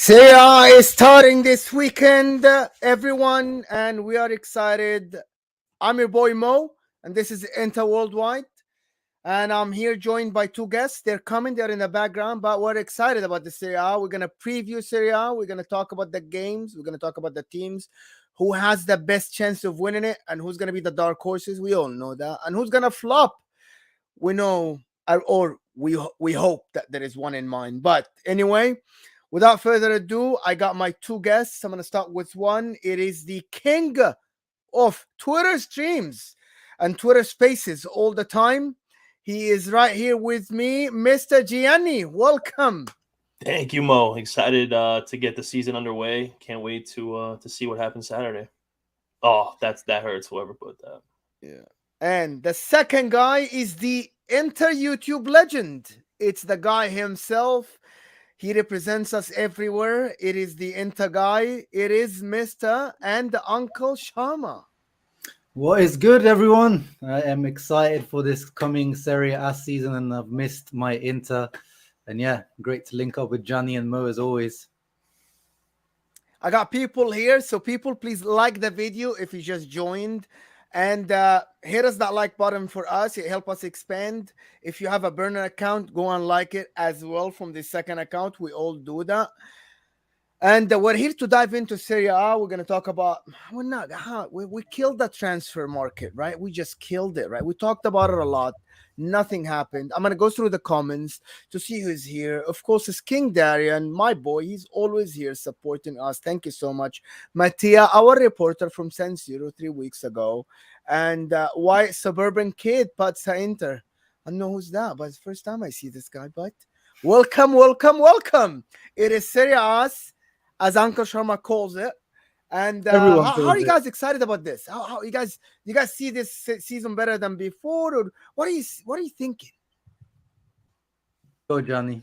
Serie A is starting this weekend, everyone, and we are excited. I'm your boy Mo, and this is Inter Worldwide. And I'm here joined by two guests. They're coming, they're in the background, but we're excited about the Serie A. We're going to preview Serie A. We're going to talk about the games. We're going to talk about the teams, who has the best chance of winning it, and who's going to be the dark horses. We all know that. And who's going to flop. We know, or we hope that there is one in mind. But anyway, without further ado, I got my two guests. I'm going to start with one. It is the king of Twitter streams and Twitter spaces all the time. He is right here with me, Mr. Gianni. Welcome. Thank you, Mo. Excited to get the season underway. Can't wait to see what happens Saturday. Oh, that hurts. Whoever put that. Yeah. And the second guy is the Inter YouTube legend. It's the guy himself. He represents us everywhere. It is the Inter guy. It is Mr. and Uncle Sharma. What is good, everyone? I am excited for this coming Serie A season, and I've missed my Inter. And yeah, great to link up with Gianni and Mo as always. I got people here, so people, please like the video if you just joined. And hit us that like button for us. It helps us expand. If you have a burner account, go and like it as well from the second account. We all do that. And we're here to dive into Serie A. We're going to talk about, we killed the transfer market, right? We just killed it, right? We talked about it a lot. Nothing happened. I'm going to go through the comments to see who's here. Of course, it's King Darian, my boy. He's always here supporting us. Thank you so much. Mattia, our reporter from San Siro 3 weeks ago. And White Suburban Kid, Pazza Inter. I don't know who's that, but it's the first time I see this guy. But welcome, welcome, welcome. It is Serie A, as Uncle Sharma calls it. And how are you guys excited about this? How you guys see this season better than before, or what are you thinking? Go, Gianni.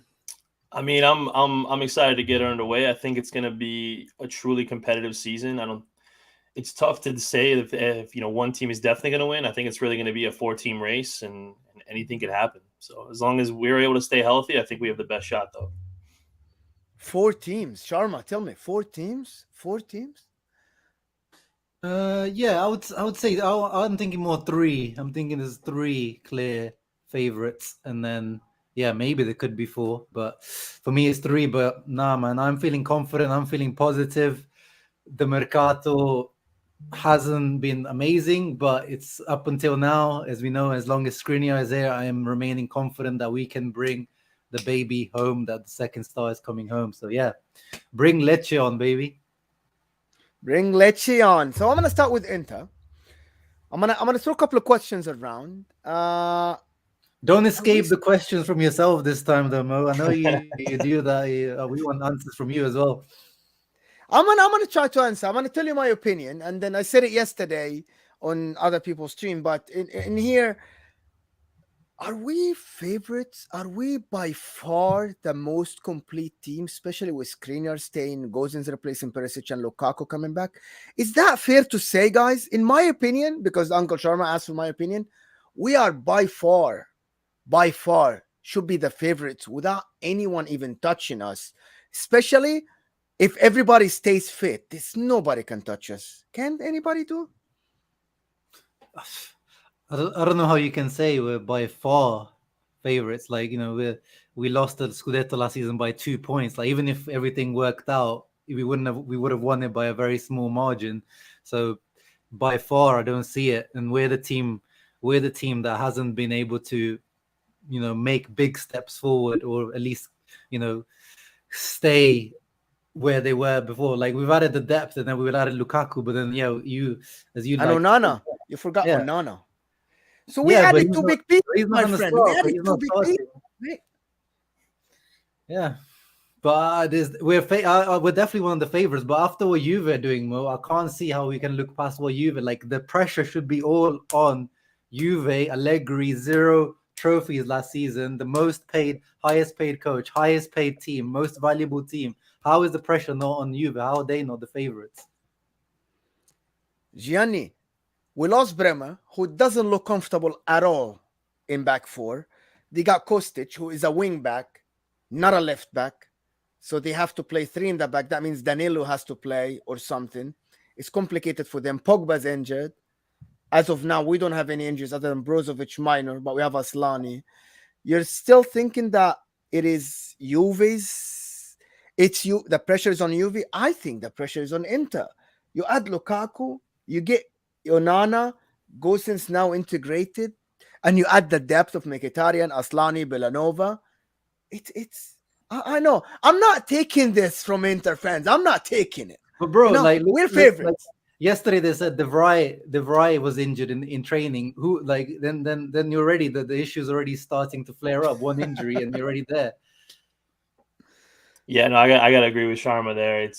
I mean, I'm excited to get it underway. I think it's going to be a truly competitive season. It's tough to say if one team is definitely going to win. I think it's really going to be a 4-team race, and anything could happen. So as long as we're able to stay healthy, I think we have the best shot, though. 4 teams, Sharma, tell me, 4 teams, 4 teams. Yeah, I would say I'm thinking more 3. I'm thinking there's 3 clear favorites, and then yeah, maybe there could be 4, but for me it's 3. But nah, man, I'm feeling confident. I'm feeling positive. The Mercato hasn't been amazing, but it's up until now, as we know, as long as Skriniar is there, I am remaining confident that we can bring the baby home, that the second star is coming home. So yeah, bring Lecce on, baby. Bring Lecce on. So I'm gonna start with Inter. I'm gonna throw a couple of questions around. Don't escape the questions from yourself this time, though, Mo. I know you do that. We want answers from you as well. I'm gonna try to answer. I'm gonna tell you my opinion, and then I said it yesterday on other people's stream. But in here, are we favorites? Are we by far the most complete team, especially with Skriniar staying, Gozens replacing Perisic, and Lukaku coming back? Is that fair to say, guys? In my opinion, because Uncle Sharma asked for my opinion, we are by far should be the favorites without anyone even touching us. Especially if everybody stays fit, nobody can touch us. Can anybody do? I don't know how you can say we're by far favorites. Like, we lost the Scudetto last season by 2 points. Like, even if everything worked out, we would have won it by a very small margin. So by far, I don't see it. And we're the team that hasn't been able to, make big steps forward, or at least, stay where they were before. Like, we've added the depth, and then we've added Lukaku, but then Onana. You forgot Onana. So we Yeah, but added 2 big people, my friend. We added 2 big people. Yeah, but we're definitely one of the favorites. But after what Juve are doing, Mo, I can't see how we can look past what Juve. Like, the pressure should be all on Juve. Allegri, 0 trophies last season, the highest paid coach, highest paid team, most valuable team. How is the pressure not on Juve? How are they not the favorites? Gianni, we lost Bremer, who doesn't look comfortable at all in back 4. They got Kostic, who is a wing back, not a left back. So they have to play three in the back. That means Danilo has to play or something. It's complicated for them. Pogba's injured. As of now, we don't have any injuries other than Brozovic minor, but we have Aslani. You're still thinking that it is Juve's. It's you. The pressure is on Juve. I think the pressure is on Inter. You add Lukaku, you get Onana, Gosens now integrated, and you add the depth of Mkhitaryan, Aslani, Belanova. It's. I know. I'm not taking this from Inter fans. I'm not taking it. But bro, like We're like favorites. yesterday they said De Vrij was injured in training. Who like then you're already the issue's already starting to flare up. One injury and you're already there. Yeah, no, I gotta agree with Sharma there.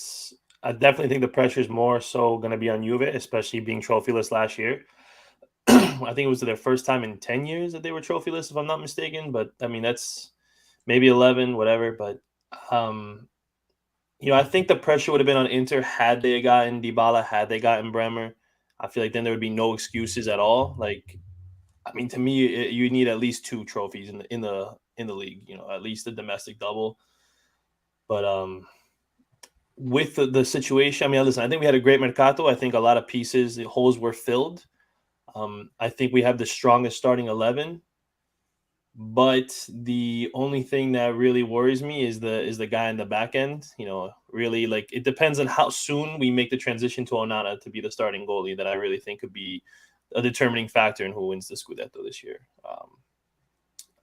I definitely think the pressure is more so going to be on Juve, especially being trophyless last year. I think it was their first time in 10 years that they were trophyless, if I'm not mistaken. But I mean, that's maybe 11, whatever. But I think the pressure would have been on Inter had they gotten Dybala, had they gotten Bremer. I feel like then there would be no excuses at all. Like, I mean, to me, you need at least 2 trophies in the league. At least a domestic double. But with the situation, I mean, listen, I think we had a great mercato. I think a lot of pieces, the holes were filled. I think we have the strongest starting 11. But the only thing that really worries me is the guy in the back end. Really, like, it depends on how soon we make the transition to Onana to be the starting goalie. That I really think could be a determining factor in who wins the Scudetto this year.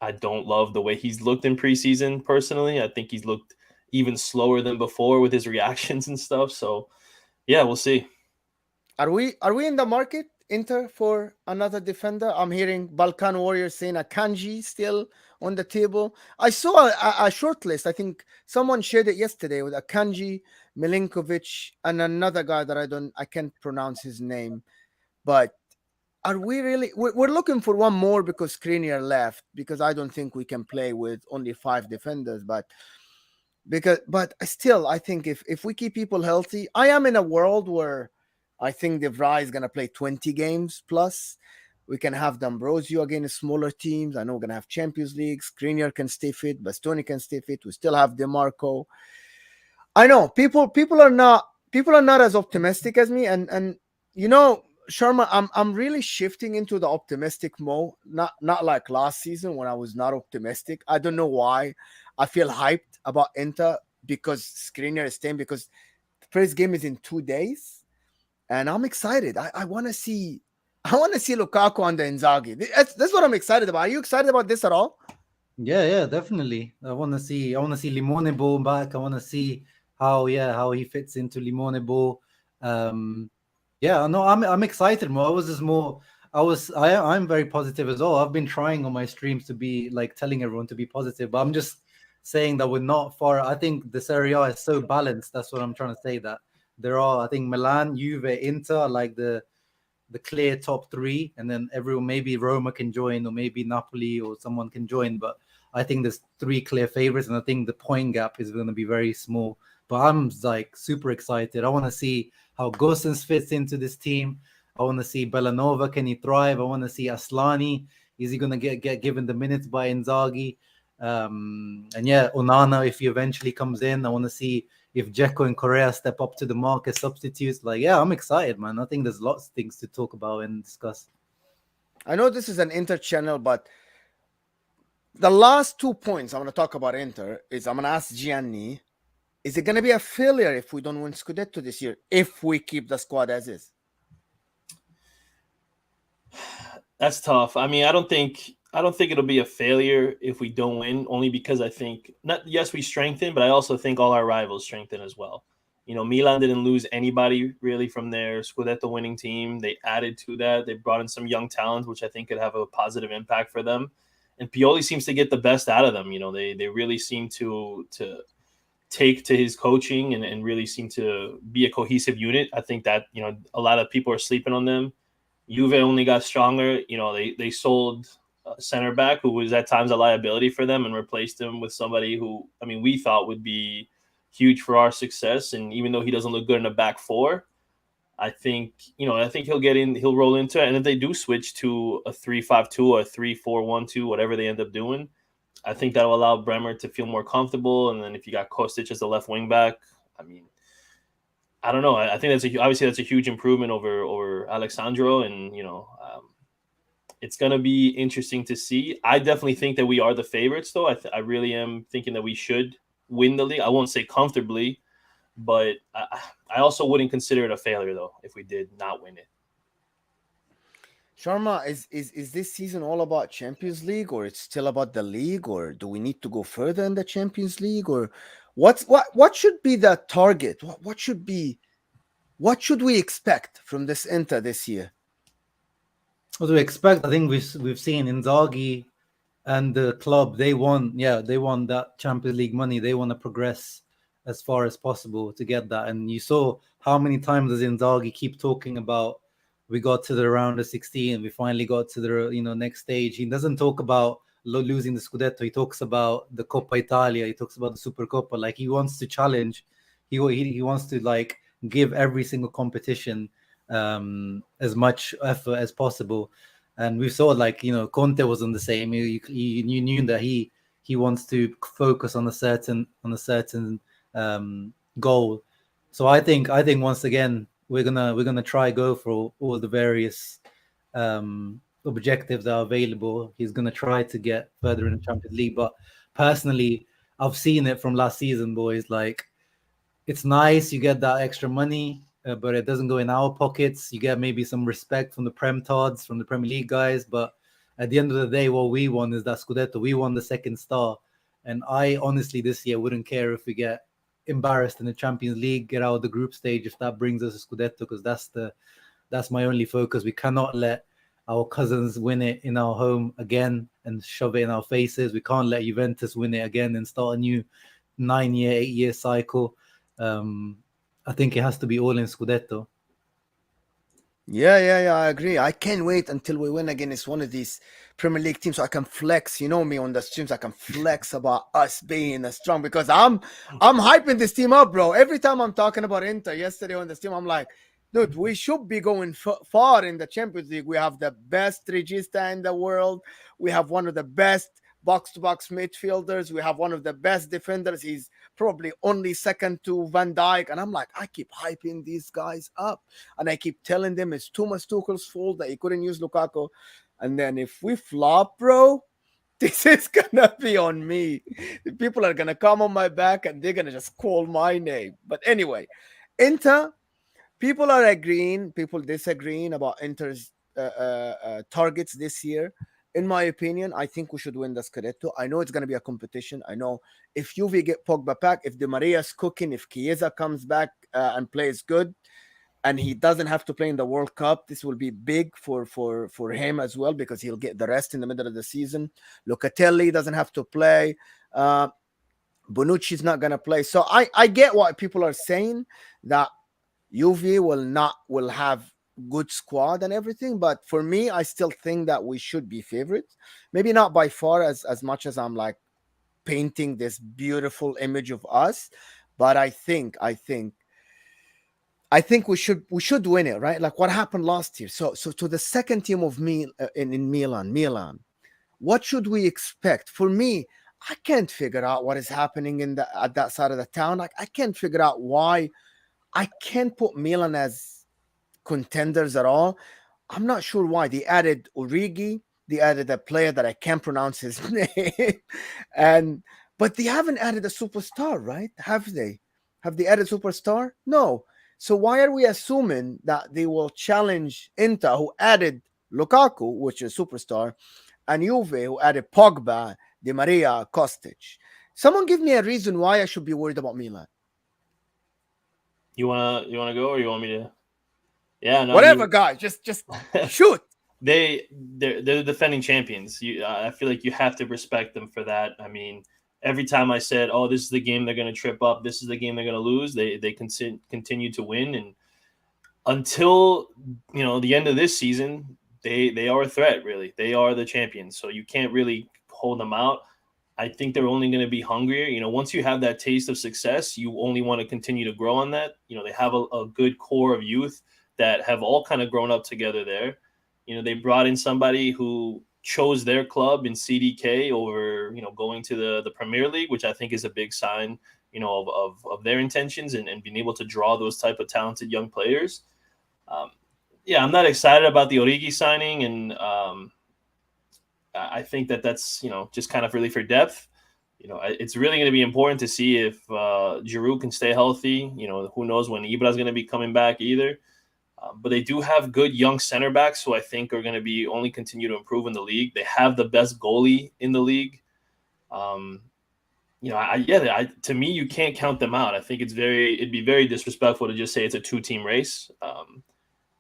I don't love the way he's looked in preseason. Personally, I think he's looked even slower than before with his reactions and stuff. So, yeah, we'll see. Are we in the market, Inter, for another defender? I'm hearing Balkan Warriors saying Akanji still on the table. I saw a short list. I think someone shared it yesterday with Akanji, Milinkovic, and another guy that I can't pronounce his name. But are we really? We're looking for one more because Skriniar left. Because I don't think we can play with only 5 defenders. But still, I think if we keep people healthy, I am in a world where I think De Vrij is gonna play 20 games plus. We can have D'Ambrosio against smaller teams. I know we're gonna have Champions League. Skriniar can stay fit, Bastoni can stay fit. We still have DeMarco. I know people are not as optimistic as me, and Sharma, I'm really shifting into the optimistic mode. Not like last season when I was not optimistic. I don't know why. I feel hyped about Inter because Skriniar is staying because the first game is in 2 days, and I'm excited. I want to see Lukaku under Inzaghi. That's what I'm excited about. Are you excited about this at all? Yeah, definitely. I want to see Limone Ball back. I want to see how he fits into Limone Ball. Yeah, no, I'm excited more. I'm very positive as well. I've been trying on my streams to be like telling everyone to be positive, but I'm just saying that we're not far. I think the Serie A is so balanced. That's what I'm trying to say. That there are, I think, Milan, Juve, Inter are like the clear top 3, and then everyone, maybe Roma can join, or maybe Napoli or someone can join. But I think there's 3 clear favorites, and I think the point gap is going to be very small. But I'm like super excited. I want to see how Gosens fits into this team. I want to see Belanova, can he thrive? I want to see Aslani. Is he going to get given the minutes by Inzaghi? And yeah, Onana, if he eventually comes in, I want to see if Dzeko and Correa step up to the mark as substitutes. Like, yeah, I'm excited, man. I think there's lots of things to talk about and discuss. I know this is an Inter channel, but the last 2 points I want to talk about Inter is I'm going to ask Gianni, is it going to be a failure if we don't win Scudetto this year, if we keep the squad as is? That's tough. I mean, I don't think it'll be a failure if we don't win, only because I think yes, we strengthen, but I also think all our rivals strengthen as well. Milan didn't lose anybody really from their Scudetto winning team. They added to that. They brought in some young talent, which I think could have a positive impact for them. And Pioli seems to get the best out of them. They really seem to take to his coaching and really seem to be a cohesive unit. I think that, a lot of people are sleeping on them. Juve only got stronger. They sold a center back who was at times a liability for them and replaced him with somebody who, I mean, we thought would be huge for our success. And even though he doesn't look good in the back 4, I think he'll roll into it. And if they do switch to a 3-5-2 or a 3-4-1-2, whatever they end up doing, I think that'll allow Bremer to feel more comfortable. And then if you got Kostic as the left wing back, I mean, I don't know. I think obviously that's a huge improvement over Alexandro, and it's gonna be interesting to see. I definitely think that we are the favorites, though. I really am thinking that we should win the league. I won't say comfortably, but I also wouldn't consider it a failure though if we did not win it. Sharma, is this season all about Champions League, or it's still about the league, or do we need to go further in the Champions League, or what should be the target? What should we expect from this Inter this year? What do we expect? I think we've seen Inzaghi and the club. They want that Champions League money. They want to progress as far as possible to get that. And you saw how many times does Inzaghi keep talking about we got to the round of 16, we finally got to the next stage. He doesn't talk about losing the Scudetto. He talks about the Coppa Italia. He talks about the Supercoppa. Like, he wants to challenge. He wants to like give every single competition as much effort as possible. And we saw, like, Conte was on the same. You knew that he wants to focus on a certain goal. So I think once again we're gonna try go for all the various objectives that are available. He's gonna try to get further in the Champions League. But personally, I've seen it from last season, boys. Like, it's nice you get that extra money, but it doesn't go in our pockets. You get maybe some respect from the Prem Tods, from the Premier League guys, but at the end of the day, what we want is that Scudetto. We won the second star, and I honestly this year wouldn't care if we get embarrassed in the Champions League, get out of the group stage, if that brings us a Scudetto, because that's my only focus. We cannot let our cousins win it in our home again and shove it in our faces. We can't let Juventus win it again and start a new 9-year, 8-year cycle. I think it has to be all in Scudetto. Yeah, I agree. I can't wait until we win against one of these Premier League teams so I can flex. You know me on the streams, I can flex about us being a strong, because I'm hyping this team up, bro. Every time I'm talking about Inter yesterday on the stream, I'm like, dude, we should be going far in the Champions League. We have the best regista in the world. We have one of the best box-to-box midfielders. We have one of the best defenders. He's probably only second to Van Dijk. And I'm like, I keep hyping these guys up. And I keep telling them it's Thomas Tuchel's fault that he couldn't use Lukaku. And then if we flop, bro, this is gonna be on me. People are gonna come on my back and they're gonna just call my name. But anyway, Inter, people are agreeing, people disagreeing about Inter's targets this year. In my opinion, I think we should win the Scudetto. I know it's going to be a competition. I know if Juve get Pogba back, if Di Maria's cooking, if Chiesa comes back and plays good, and he doesn't have to play in the World Cup, this will be big for him as well, because he'll get the rest in the middle of the season. Locatelli doesn't have to play. Bonucci's not going to play. So I get what people are saying, that Juve will have good squad and everything, but for me, I still think that we should be favorites. Maybe not by far as much as I'm like painting this beautiful image of us, but I think we should win it, right? Like what happened last year. So to the second team of me in Milan, what should we expect? For me, I can't figure out what is happening at that side of the town. Like, I can't figure out why I can't put Milan as contenders at all. I'm not sure why. They added Origi. They added a player that I can't pronounce his name, but they haven't added a superstar, right? Have they? Have they added superstar? No. So why are we assuming that they will challenge Inter, who added Lukaku, which is superstar, and Juve, who added Pogba, Di Maria, Kostic? Someone give me a reason why I should be worried about Milan. You wanna go, or you want me to? Yeah, no. Whatever, guys. Just shoot. They're the defending champions. I feel like you have to respect them for that. I mean, every time I said, "Oh, this is the game they're going to trip up. This is the game they're going to lose," they continue to win, and until the end of this season, they are a threat. Really, they are the champions. So you can't really hold them out. I think they're only going to be hungrier. Once you have that taste of success, you only want to continue to grow on that. They have a good core of youth that have all kind of grown up together there. They brought in somebody who chose their club in CDK over going to the Premier League, which I think is a big sign of their intentions and being able to draw those type of talented young players. Um, yeah, I'm not excited about the Origi signing, and I think that's just kind of really for depth. It's really going to be important to see if Giroud can stay healthy. Who knows when Ibra is going to be coming back either. But they do have good young center backs who I think are going to be only continue to improve in the league. They have the best goalie in the league. To me, you can't count them out. I think it'd be very disrespectful to just say it's a 2-team race,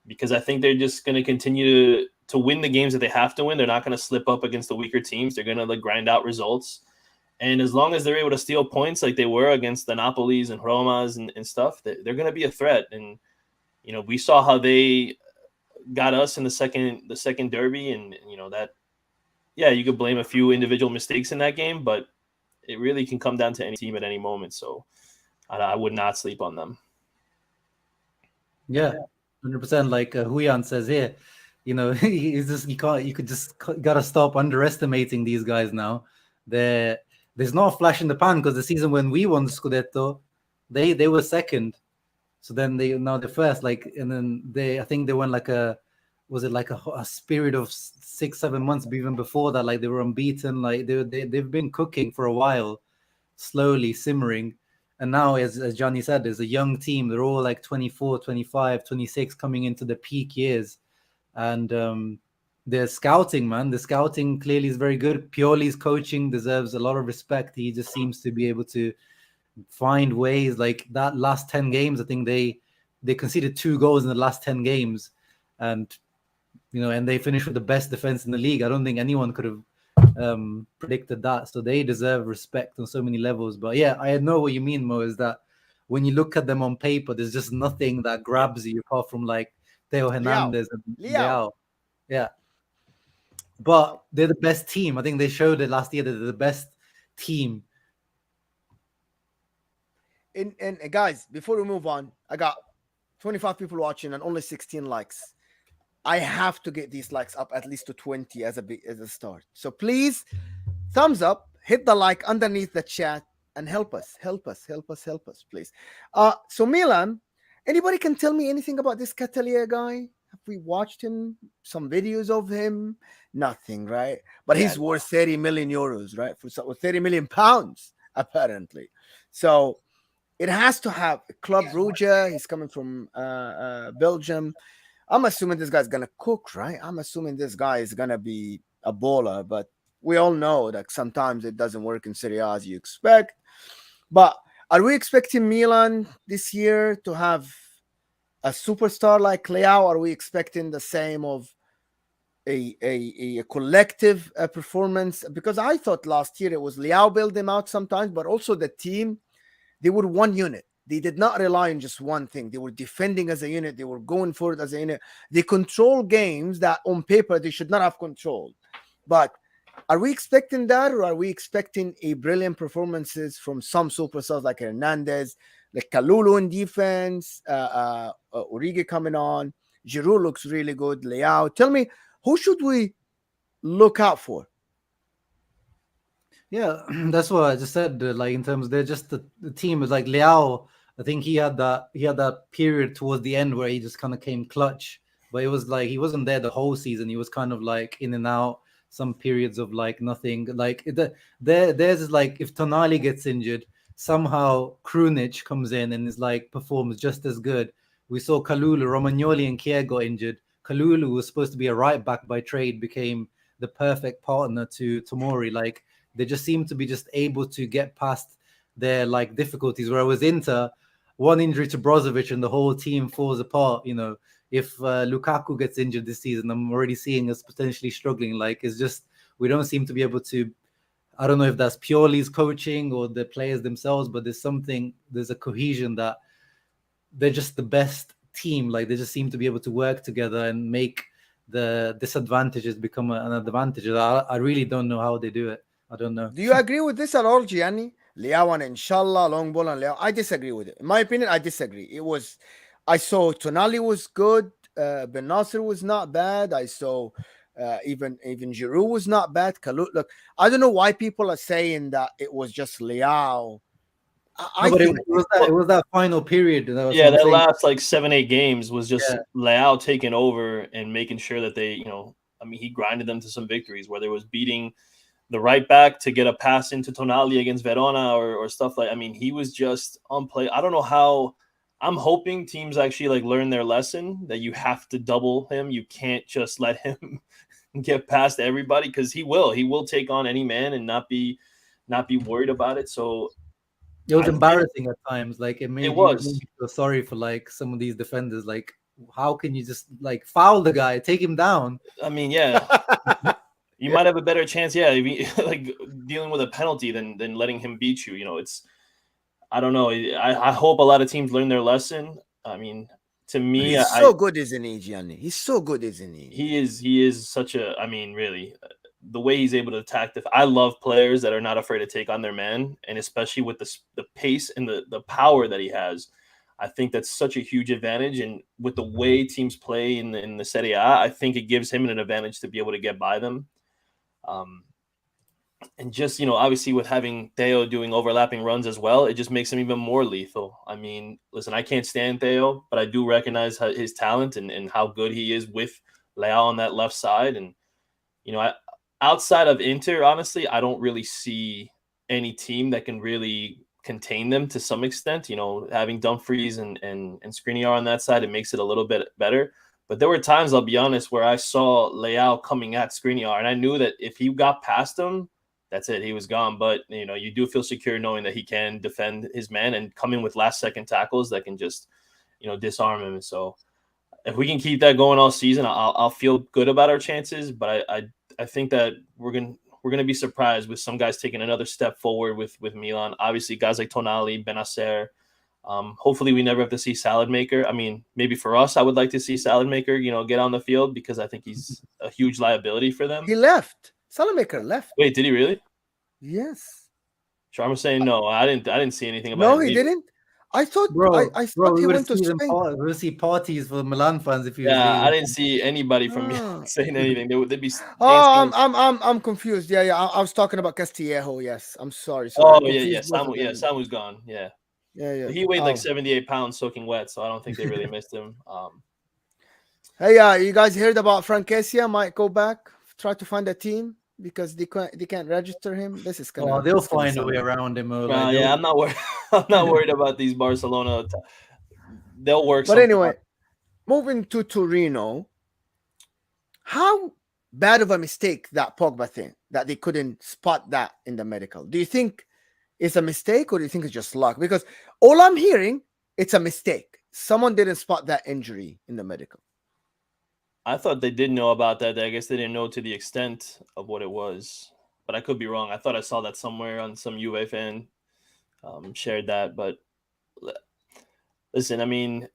because I think they're just going to continue to win the games that they have to win. They're not going to slip up against the weaker teams. They're going to grind out results. And as long as they're able to steal points like they were against the Napolis and Romas and stuff, they're going to be a threat. And we saw how they got us in the second derby, and that, yeah, you could blame a few individual mistakes in that game, but it really can come down to any team at any moment. So I would not sleep on them. Yeah, 100%. Like Huyan says here, gotta stop underestimating these guys now. There's no flash in the pan, because the season when we won the Scudetto, they were second. So then they're first, and then I think they went a period of 6-7 months even before that, they were unbeaten. They've been cooking for a while, slowly simmering. And now, as Gianni said, there's a young team. They're all 24, 25, 26 coming into the peak years. And their scouting, man, the scouting clearly is very good. Pioli's coaching deserves a lot of respect. He just seems to be able to find ways. Like that last 10 games, I think they conceded 2 goals in the last 10 games, and and they finished with the best defense in the league. I don't think anyone could have predicted that. So they deserve respect on so many levels. But yeah, I know what you mean, Mo, is that when you look at them on paper, there's just nothing that grabs you apart from Theo Hernandez and Leao. Yeah, but they're the best team. I think they showed it last year that they're the best team. And guys, before we move on, I got 25 people watching and only 16 likes. I have to get these likes up at least to 20 as a start. So please, thumbs up, hit the like underneath the chat, and help us, please. So Milan, anybody can tell me anything about this Catalier guy? Have we watched him? Some videos of him? Nothing, right? But he's worth 30 million euros, right? For 30 million pounds, apparently. So it has to have Club Rouge. He's coming from Belgium. I'm assuming this guy's going to cook, right? I'm assuming this guy is going to be a baller, but we all know that sometimes it doesn't work in Serie A as you expect. But are we expecting Milan this year to have a superstar like Leao? Are we expecting the same of a collective performance? Because I thought last year it was Leao build them out sometimes, but also the team, they were one unit. They did not rely on just one thing. They were defending as a unit. They were going forward as a unit. They control games that on paper they should not have controlled. But are we expecting that, or are we expecting a brilliant performances from some superstars like Hernandez, like Kalulu in defense, Origi coming on, Giroud looks really good, Leao? Tell me, who should we look out for? Yeah, that's what I just said. In terms, they're just the team is like Leao. I think he had that period towards the end where he just kind of came clutch, but it was he wasn't there the whole season. He was kind of in and out. Some periods of nothing. Theirs is if Tonali gets injured, somehow Krunic comes in and is performs just as good. We saw Kalulu, Romagnoli, and Kier got injured. Kalulu was supposed to be a right back by trade, became the perfect partner to Tomori. They just seem to be just able to get past their difficulties. Whereas Inter, one injury to Brozovic and the whole team falls apart. If Lukaku gets injured this season, I'm already seeing us potentially struggling. It's just we don't seem to be able to. I don't know if that's Pioli's coaching or the players themselves, but there's a cohesion that they're just the best team. They just seem to be able to work together and make the disadvantages become an advantage. I really don't know how they do it. I don't know. Do you agree with this at all, Gianni? Leao and Inshallah, long ball and Leao. I disagree with it. In my opinion, I disagree. I saw Tonali was good. Ben Nasser was not bad. I saw Even Giroud was not bad. Look, I don't know why people are saying that it was just Leao. No, I but think it was that final period. That's Yeah, what I'm that saying. last like 7-8 games was just Yeah. Leao taking over and making sure that they, I mean, he grinded them to some victories, whether it was beating the right back to get a pass into Tonali against Verona or stuff like. I mean, he was just on play. I don't know how. I'm hoping teams actually like learn their lesson that you have to double him. You can't just let him get past everybody because he will. He will take on any man and not be worried about it. So It was I think embarrassing at times. Like it it made was. me feel sorry for like some of these defenders. Like, how can you just like foul the guy, take him down? I mean, yeah. You might have a better chance, yeah, like dealing with a penalty than letting him beat you. It's I don't know. I hope a lot of teams learn their lesson. I mean, to me, he's I so good, isn't he, Gianni? He's so good, isn't he? he is such a. I mean, really, the way he's able to attack I love players that are not afraid to take on their man, and especially with the pace and the power that he has. I think that's such a huge advantage, and with the way teams play in the Serie A, I think it gives him an advantage to be able to get by them. Um, and just obviously with having Theo doing overlapping runs as well, it just makes him even more lethal. I mean, listen, I can't stand Theo, but I do recognize his talent and how good he is with Leao on that left side. And outside of Inter, honestly, I don't really see any team that can really contain them to some extent. Having Dumfries and Skriniar on that side, it makes it a little bit better. But there were times, I'll be honest, where I saw Leao coming at Skriniar, and I knew that if he got past him, that's it. He was gone. But, you do feel secure knowing that he can defend his man and come in with last-second tackles that can just, disarm him. And so if we can keep that going all season, I'll feel good about our chances. But I think that we're gonna be surprised with some guys taking another step forward with Milan. Obviously, guys like Tonali, Benacer. Hopefully, we never have to see Salad Maker. I mean, maybe for us, I would like to see Salad Maker, get on the field because I think he's a huge liability for them. He left. Salamaker left. Wait, did he really? Yes. Sharma saying no. I didn't see anything about No, him he leaving. didn't. I thought Bro, I bro, thought we he would went to see them. Spain. We would see parties for Milan fans if he was Yeah, I leaving. didn't see anybody from Ah. saying anything. They'd be Oh, dancing. I'm confused. Yeah, I was talking about Castillejo. Yes, I'm sorry. Oh I yeah. confused both of Samu, yeah, them. Samu's gone. Yeah, Yeah. but he weighed like Oh, 78 pounds soaking wet, so I don't think they really missed him. hey, you guys heard about Frankesia? Might go back, try to find a team because they can't register him. This is Oh, gonna they'll this is gonna find a way sound. around him. Or like Yeah, they'll. I'm not worried. I'm not worried about these Barcelona. They'll work But something anyway, out. moving to Torino, how bad of a mistake that Pogba thing that they couldn't spot that in the medical? Do you think it's a mistake or do you think it's just luck? Because all I'm hearing, it's a mistake. Someone didn't spot that injury in the medical. I thought they did know about that. I guess they didn't know to the extent of what it was, but I could be wrong. I thought I saw that somewhere on some Juve fan shared that. But listen, I mean,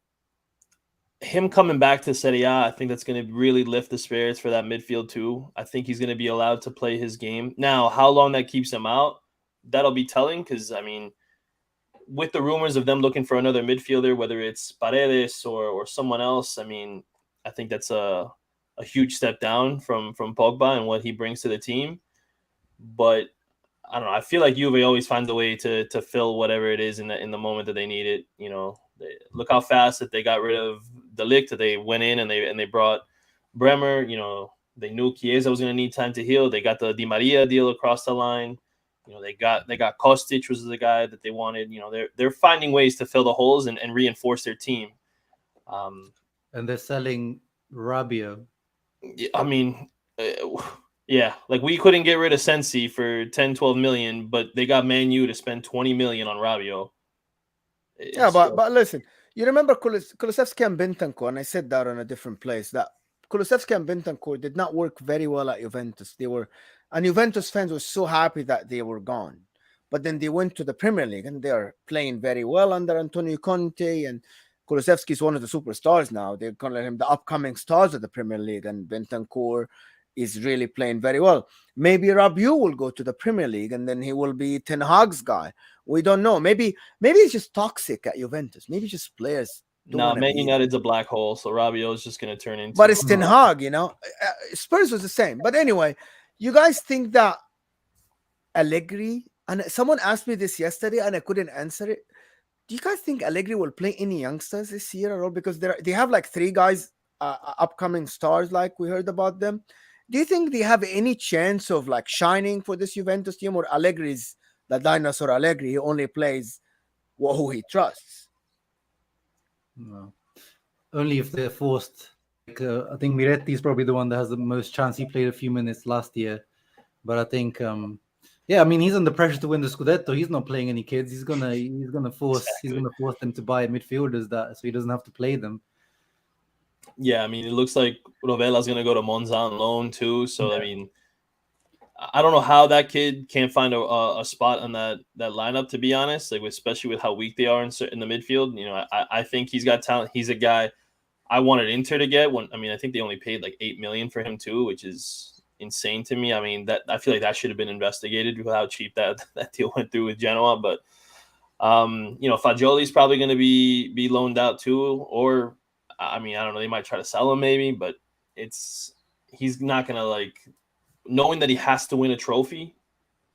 him coming back to Serie A, I think that's going to really lift the spirits for that midfield too. I think he's going to be allowed to play his game. Now, how long that keeps him out, that'll be telling because, I mean, with the rumors of them looking for another midfielder, whether it's Paredes or someone else, I mean, I think that's a huge step down from Pogba and what he brings to the team. But I don't know. I feel like Juve always finds a way to fill whatever it is in the moment that they need it. Look how fast that they got rid of De Ligt. They went in and they brought Bremer. They knew Chiesa was going to need time to heal. They got the Di Maria deal across the line. They got Kostic was the guy that they wanted. They're finding ways to fill the holes and reinforce their team. And they're selling Rabiot. I mean, yeah, like we couldn't get rid of Sensi for 10, 12 million, but they got Man U to spend 20 million on Rabiot. Yeah, but listen, you remember Kulusevski and Bentancur, and I said that on a different place, that Kulusevski and Bentancur did not work very well at Juventus. And Juventus fans were so happy that they were gone. But then they went to the Premier League and they are playing very well under Antonio Conte, and Kulusevski is one of the superstars now. They're calling him the upcoming stars of the Premier League, and Bentancur is really playing very well. Maybe Rabiot will go to the Premier League and then he will be Ten Hag's guy. We don't know. Maybe it's just toxic at Juventus. Maybe just players Don't Nah, want to Man be there. United's a black hole, so Rabiot is just going to turn But into. it's Ten Hag, you know. Spurs was the same. But anyway, you guys think that Allegri, and someone asked me this yesterday and I couldn't answer it. Do you guys think Allegri will play any youngsters this year at all? Because they have like three guys, upcoming stars, like we heard about them. Do you think they have any chance of like shining for this Juventus team, or Allegri's the dinosaur Allegri? He only plays who he trusts. No. Only if they're forced. Like, I think Miretti is probably the one that has the most chance. He played a few minutes last year, but I think, yeah, I mean, he's under pressure to win the Scudetto. He's not playing any kids. He's gonna force them to buy midfielders so he doesn't have to play them. Yeah, I mean, it looks like Rovela's going to go to Monza on loan too. So I mean, I don't know how that kid can't find a spot on that lineup, to be honest. Like, especially with how weak they are in the midfield. You know, I think he's got talent. He's a guy I wanted Inter to get. I mean, I think they only paid like $8 million for him too, which is insane to me. I mean, that I feel like that should have been investigated with how cheap that deal went through with Genoa. But you know, Fagioli's probably going to be loaned out too, or I mean, I don't know. They might try to sell him maybe, but he's not going to, like, knowing that he has to win a trophy.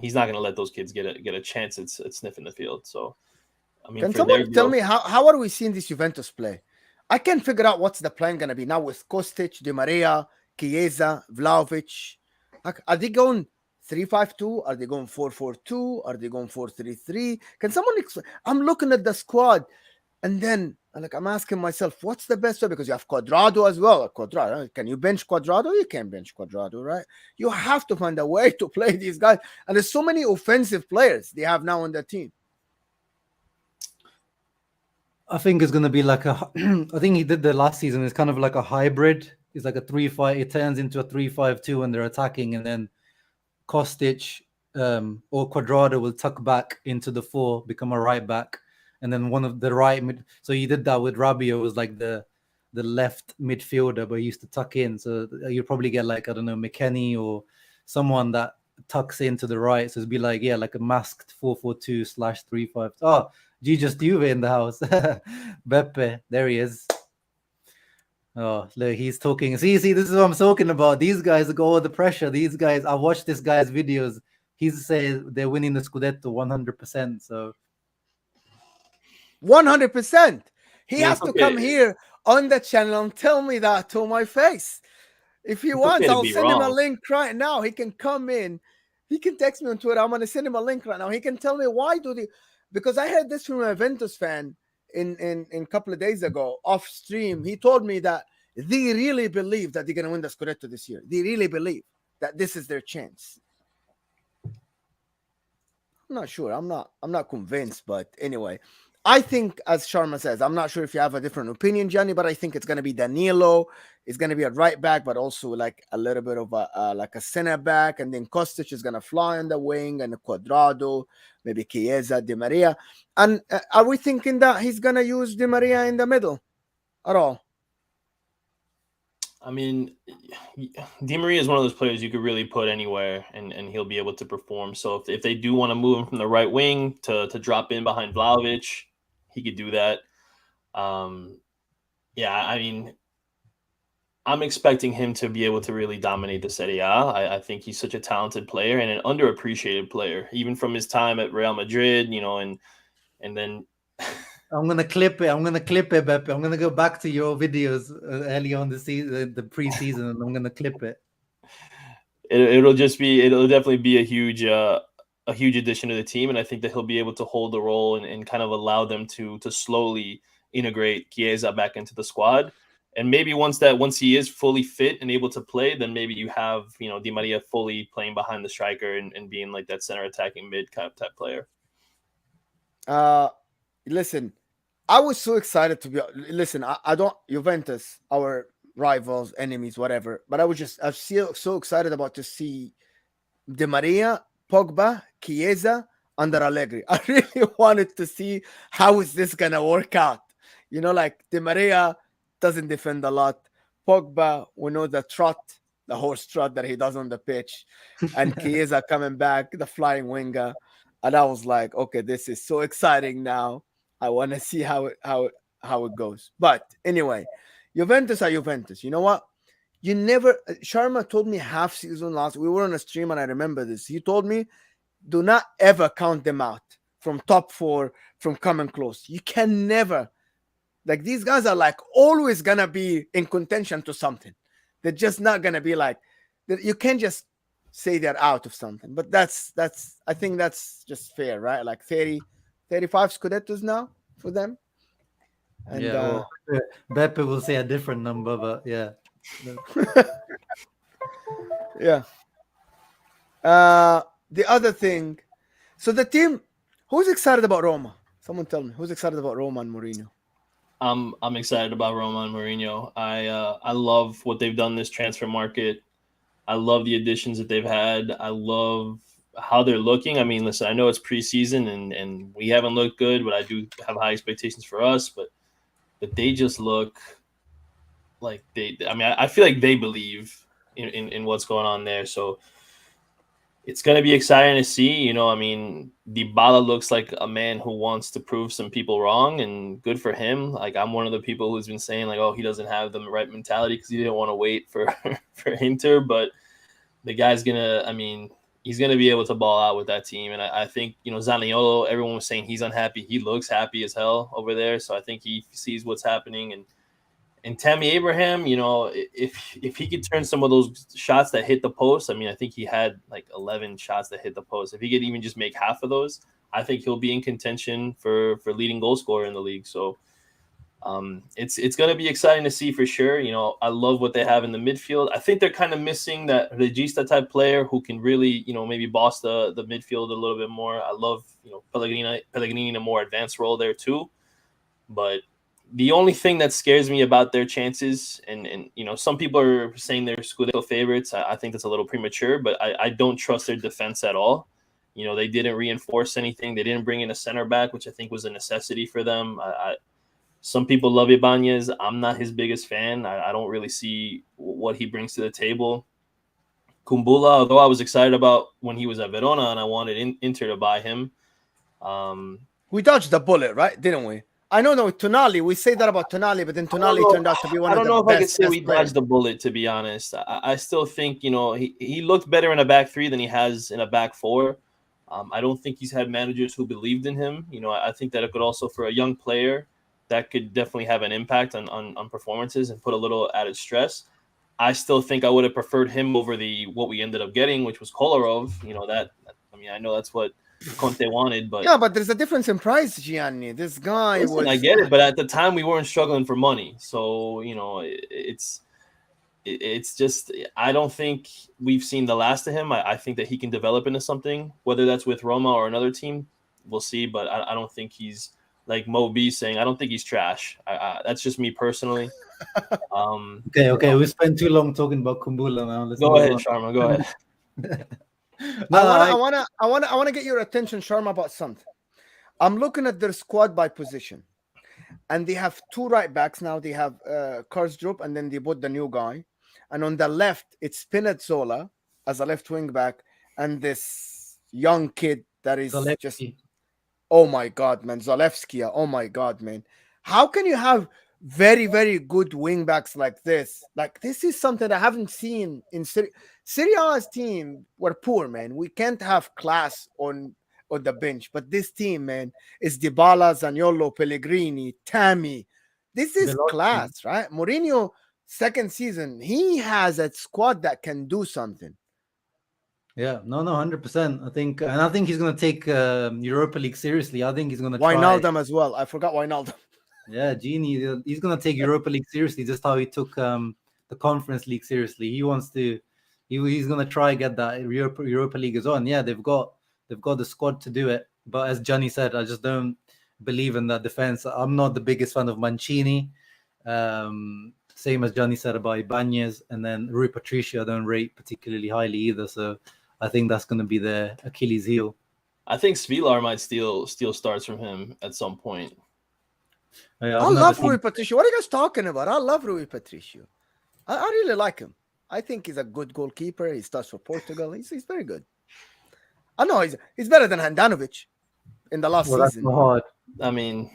He's not going to let those kids get a chance at sniffing the field. So, I mean, Can for their someone tell growth, me how are we seeing this Juventus play? I can't figure out what's the plan going to be now with Kostic, Di Maria, Chiesa, Vlahovic. Like, are they going 3-5-2? Are they going 4-4-2? Are they going 4-3-3? Can someone explain? I'm looking at the squad, and then like I'm asking myself, what's the best way? Because you have Quadrado as well. Quadrado, can you bench Quadrado? You can't bench Quadrado, right? You have to find a way to play these guys. And there's so many offensive players they have now on the team. I think it's going to be like I think he did the last season. It's kind of like a hybrid. It's like a 3-5. It turns into a 3-5-2 when they're attacking, and then Kostic or Quadrado will tuck back into the 4, become a right back, and then one of the right mid. So he did that with Rabiot, was like the left midfielder, but he used to tuck in. So you'll probably get, like, I don't know, McKennie or someone that tucks into the right. So it'd be like, yeah, like a masked 4-4-2/3-5. Oh, just Juve in the house. Beppe, there he is. Oh, look, he's talking. See, this is what I'm talking about. These guys go all the pressure. These guys, I watched this guy's videos. He's saying they're winning the Scudetto 100%. So 100%. He yeah, has to come here on the channel and tell me that to my face. If he wants, okay I'll send him a link right now. He can come in. He can text me on Twitter. I'm going to send him a link right now. He can tell me why do they. Because I heard this from a Juventus fan in a couple of days ago off stream. He told me that they really believe that they're going to win the Scudetto this year. They really believe that this is their chance. I'm not sure. I'm not convinced. But anyway, I think, as Sharma says, I'm not sure if you have a different opinion, Gianni, but I think it's going to be Danilo. It's going to be a right back, but also like a little bit of like a center back. And then Kostic is going to fly on the wing, and Quadrado, maybe Chiesa, Di Maria. And are we thinking that he's going to use Di Maria in the middle at all? I mean, Di Maria is one of those players you could really put anywhere, and he'll be able to perform. So if they do want to move him from the right wing to drop in behind Vlahovic, he could do that. Yeah, I mean, I'm expecting him to be able to really dominate the Serie A. I think he's such a talented player and an underappreciated player, even from his time at Real Madrid, you know, and then I'm gonna clip it, Beppe. I'm gonna go back to your videos early on the season, the preseason, and I'm gonna clip it. It'll definitely be a huge addition to the team, and I think that he'll be able to hold the role and kind of allow them to slowly integrate Chiesa back into the squad. And maybe once he is fully fit and able to play, then maybe you have, you know, Di Maria fully playing behind the striker and being like that center attacking mid type player. Listen, I was so excited to be. Listen, I don't Juventus, our rivals, enemies, whatever. But I'm so excited about to see Di Maria, Pogba, Chiesa under Allegri. I really wanted to see how is this gonna work out. You know, like Di Maria doesn't defend a lot. Pogba, we know the horse trot that he does on the pitch, and Chiesa coming back, the flying winger. And I was like, okay, this is so exciting now. I want to see how how it goes. But anyway, Juventus are Juventus. You know what? You never. Sharma told me half season last. We were on a stream and I remember this. He told me, do not ever count them out from top four, from coming close. You can never. Like these guys are like always gonna be in contention to something. They're just not gonna be like. You can't just say they're out of something. But that's. I think that's just fair, right? Like 30, 35 Scudettos now for them. And yeah, well, Beppe will say a different number, but yeah. yeah. The other thing, so the team, who's excited about Roma? Someone tell me, who's excited about Roma and Mourinho? I'm excited about Roma and Mourinho. I love what they've done this transfer market. I love the additions that they've had. I love how they're looking. I mean, listen, I know it's preseason and we haven't looked good, but I do have high expectations for us. But they just look like I feel like they believe in what's going on there. So it's going to be exciting to see. You know, I mean, Dybala looks like a man who wants to prove some people wrong, and good for him. Like, I'm one of the people who's been saying, like, oh, he doesn't have the right mentality because he didn't want to wait for Inter. But the guy's he's going to be able to ball out with that team. And I think, you know, Zaniolo, everyone was saying he's unhappy. He looks happy as hell over there. So I think he sees what's happening. And Tammy Abraham, you know, if he could turn some of those shots that hit the post, I mean, I think he had like 11 shots that hit the post. If he could even just make half of those, I think he'll be in contention for leading goal scorer in the league. So it's going to be exciting to see for sure. You know, I love what they have in the midfield. I think they're kind of missing that regista type player who can really, you know, maybe boss the midfield a little bit more. I love, you know, Pellegrini in a more advanced role there too. But the only thing that scares me about their chances, and you know, some people are saying they're Scudetto favorites. I think that's a little premature, but I don't trust their defense at all. You know, they didn't reinforce anything. They didn't bring in a center back, which I think was a necessity for them. Some people love Ibanez. I'm not his biggest fan. I don't really see what he brings to the table. Kumbula, although I was excited about when he was at Verona and I wanted Inter to buy him. We dodged the bullet, right? Didn't we? I know with Tonali, we say that about Tonali, but then Tonali turned out to be one of the best. I don't know if I could say we dodged the bullet, to be honest. I still think, you know, he looked better in a back three than he has in a back four. I don't think he's had managers who believed in him. You know, I think that it could also, for a young player, that could definitely have an impact on performances and put a little added stress. I still think I would have preferred him over what we ended up getting, which was Kolarov. You know, I know that's what Conte wanted, but yeah, but there's a difference in price, Gianni. This guy I get it, but at the time we weren't struggling for money, so you know it's just I don't think we've seen the last of him. I think that he can develop into something, whether that's with Roma or another team, we'll see. But I don't think he's like Mo B saying. I don't think he's trash. That's just me personally. Okay. We spent too long talking about Kumbula now. Let's go ahead, Sharma. Go ahead. I want to get your attention, Sharma, about something. I'm looking at their squad by position, and they have two right backs now. They have Karsdrup, and then they bought the new guy. And on the left, it's Spinazzola as a left wing back, and this young kid that is Zalewski. just, oh my God, man, Zalewski. Oh my God, man. How can you have very, very good wing backs like this? Like, this is something I haven't seen in Serie A's team were poor, man. We can't have class on the bench, but this team, man, is Dybala, Zaniolo, Pellegrini, Tammy. This is class, right? Mourinho, second season, he has a squad that can do something. Yeah, no, 100%. I think he's gonna take Europa League seriously. I think he's gonna try Wijnaldum as well. I forgot Wijnaldum. Yeah, Genie, he's gonna take Europa League seriously, just how he took the Conference League seriously. He wants to. He's gonna try get that Europa League as well. And yeah, they've got the squad to do it. But as Gianni said, I just don't believe in that defense. I'm not the biggest fan of Mancini. Same as Gianni said about Ibanez, and then Rui Patricio I don't rate particularly highly either. So I think that's going to be the Achilles heel. I think Svilar might steal starts from him at some point. I love Rui Patricio. What are you guys talking about? I love Rui Patricio. I really like him. I think he's a good goalkeeper. He starts for Portugal. He's very good. I know he's better than Handanovic in the last season. That's hard. I mean,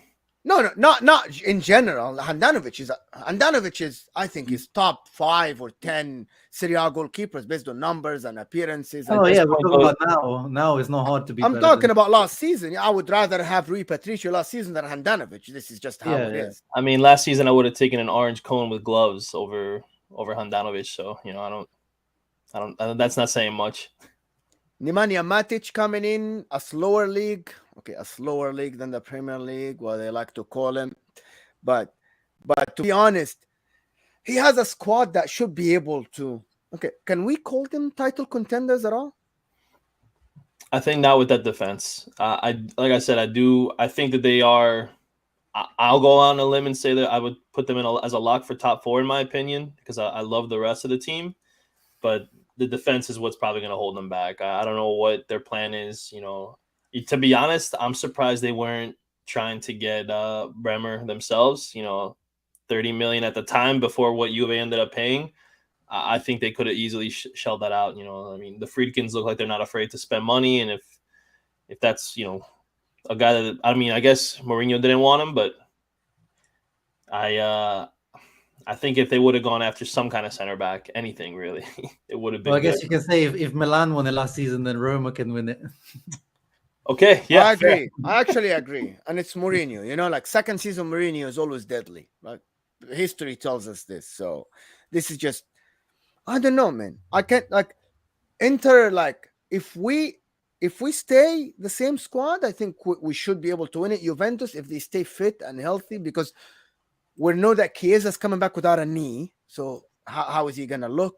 No, not in general. Handanovic is I think is top 5 or 10 Serie A goalkeepers based on numbers and appearances. Oh And this yeah, we're point talking goes. about now. Now it's not hard to be I'm better than. talking about last season. I would rather have Rui Patricio last season than Handanovic. This is just how Yeah, it yeah. is. I mean, last season I would have taken an orange cone with gloves over Handanovic. So that's not saying much. Nemanja Matic coming in, a slower league. Okay, a slower league than the Premier League, what they like to call him. But to be honest, he has a squad that should be able to. Okay, can we call them title contenders at all? I think not with that defense. I like I said, I do. I think that they are. I'll go on a limb and say that I would put them as a lock for top 4 in my opinion because I love the rest of the team, but the defense is what's probably going to hold them back. I don't know what their plan is. To be honest, I'm surprised they weren't trying to get Bremer themselves. 30 million at the time before what Juve ended up paying. I think they could have easily shelled that out. I mean, the Friedkins look like they're not afraid to spend money, and if that's a guy that I guess Mourinho didn't want him, but I think if they would have gone after some kind of center back, anything really, it would have been. Well, I guess good. you can say if Milan won it last season, then Roma can win it. Okay, yeah, I agree. I actually agree. And it's Mourinho. Like second season Mourinho is always deadly. Like history tells us this. So this is just I don't know, man. I can't like Inter like if we stay the same squad, I think we should be able to win it. Juventus, if they stay fit and healthy, because we know that Chiesa's coming back without a knee. So how is he gonna look?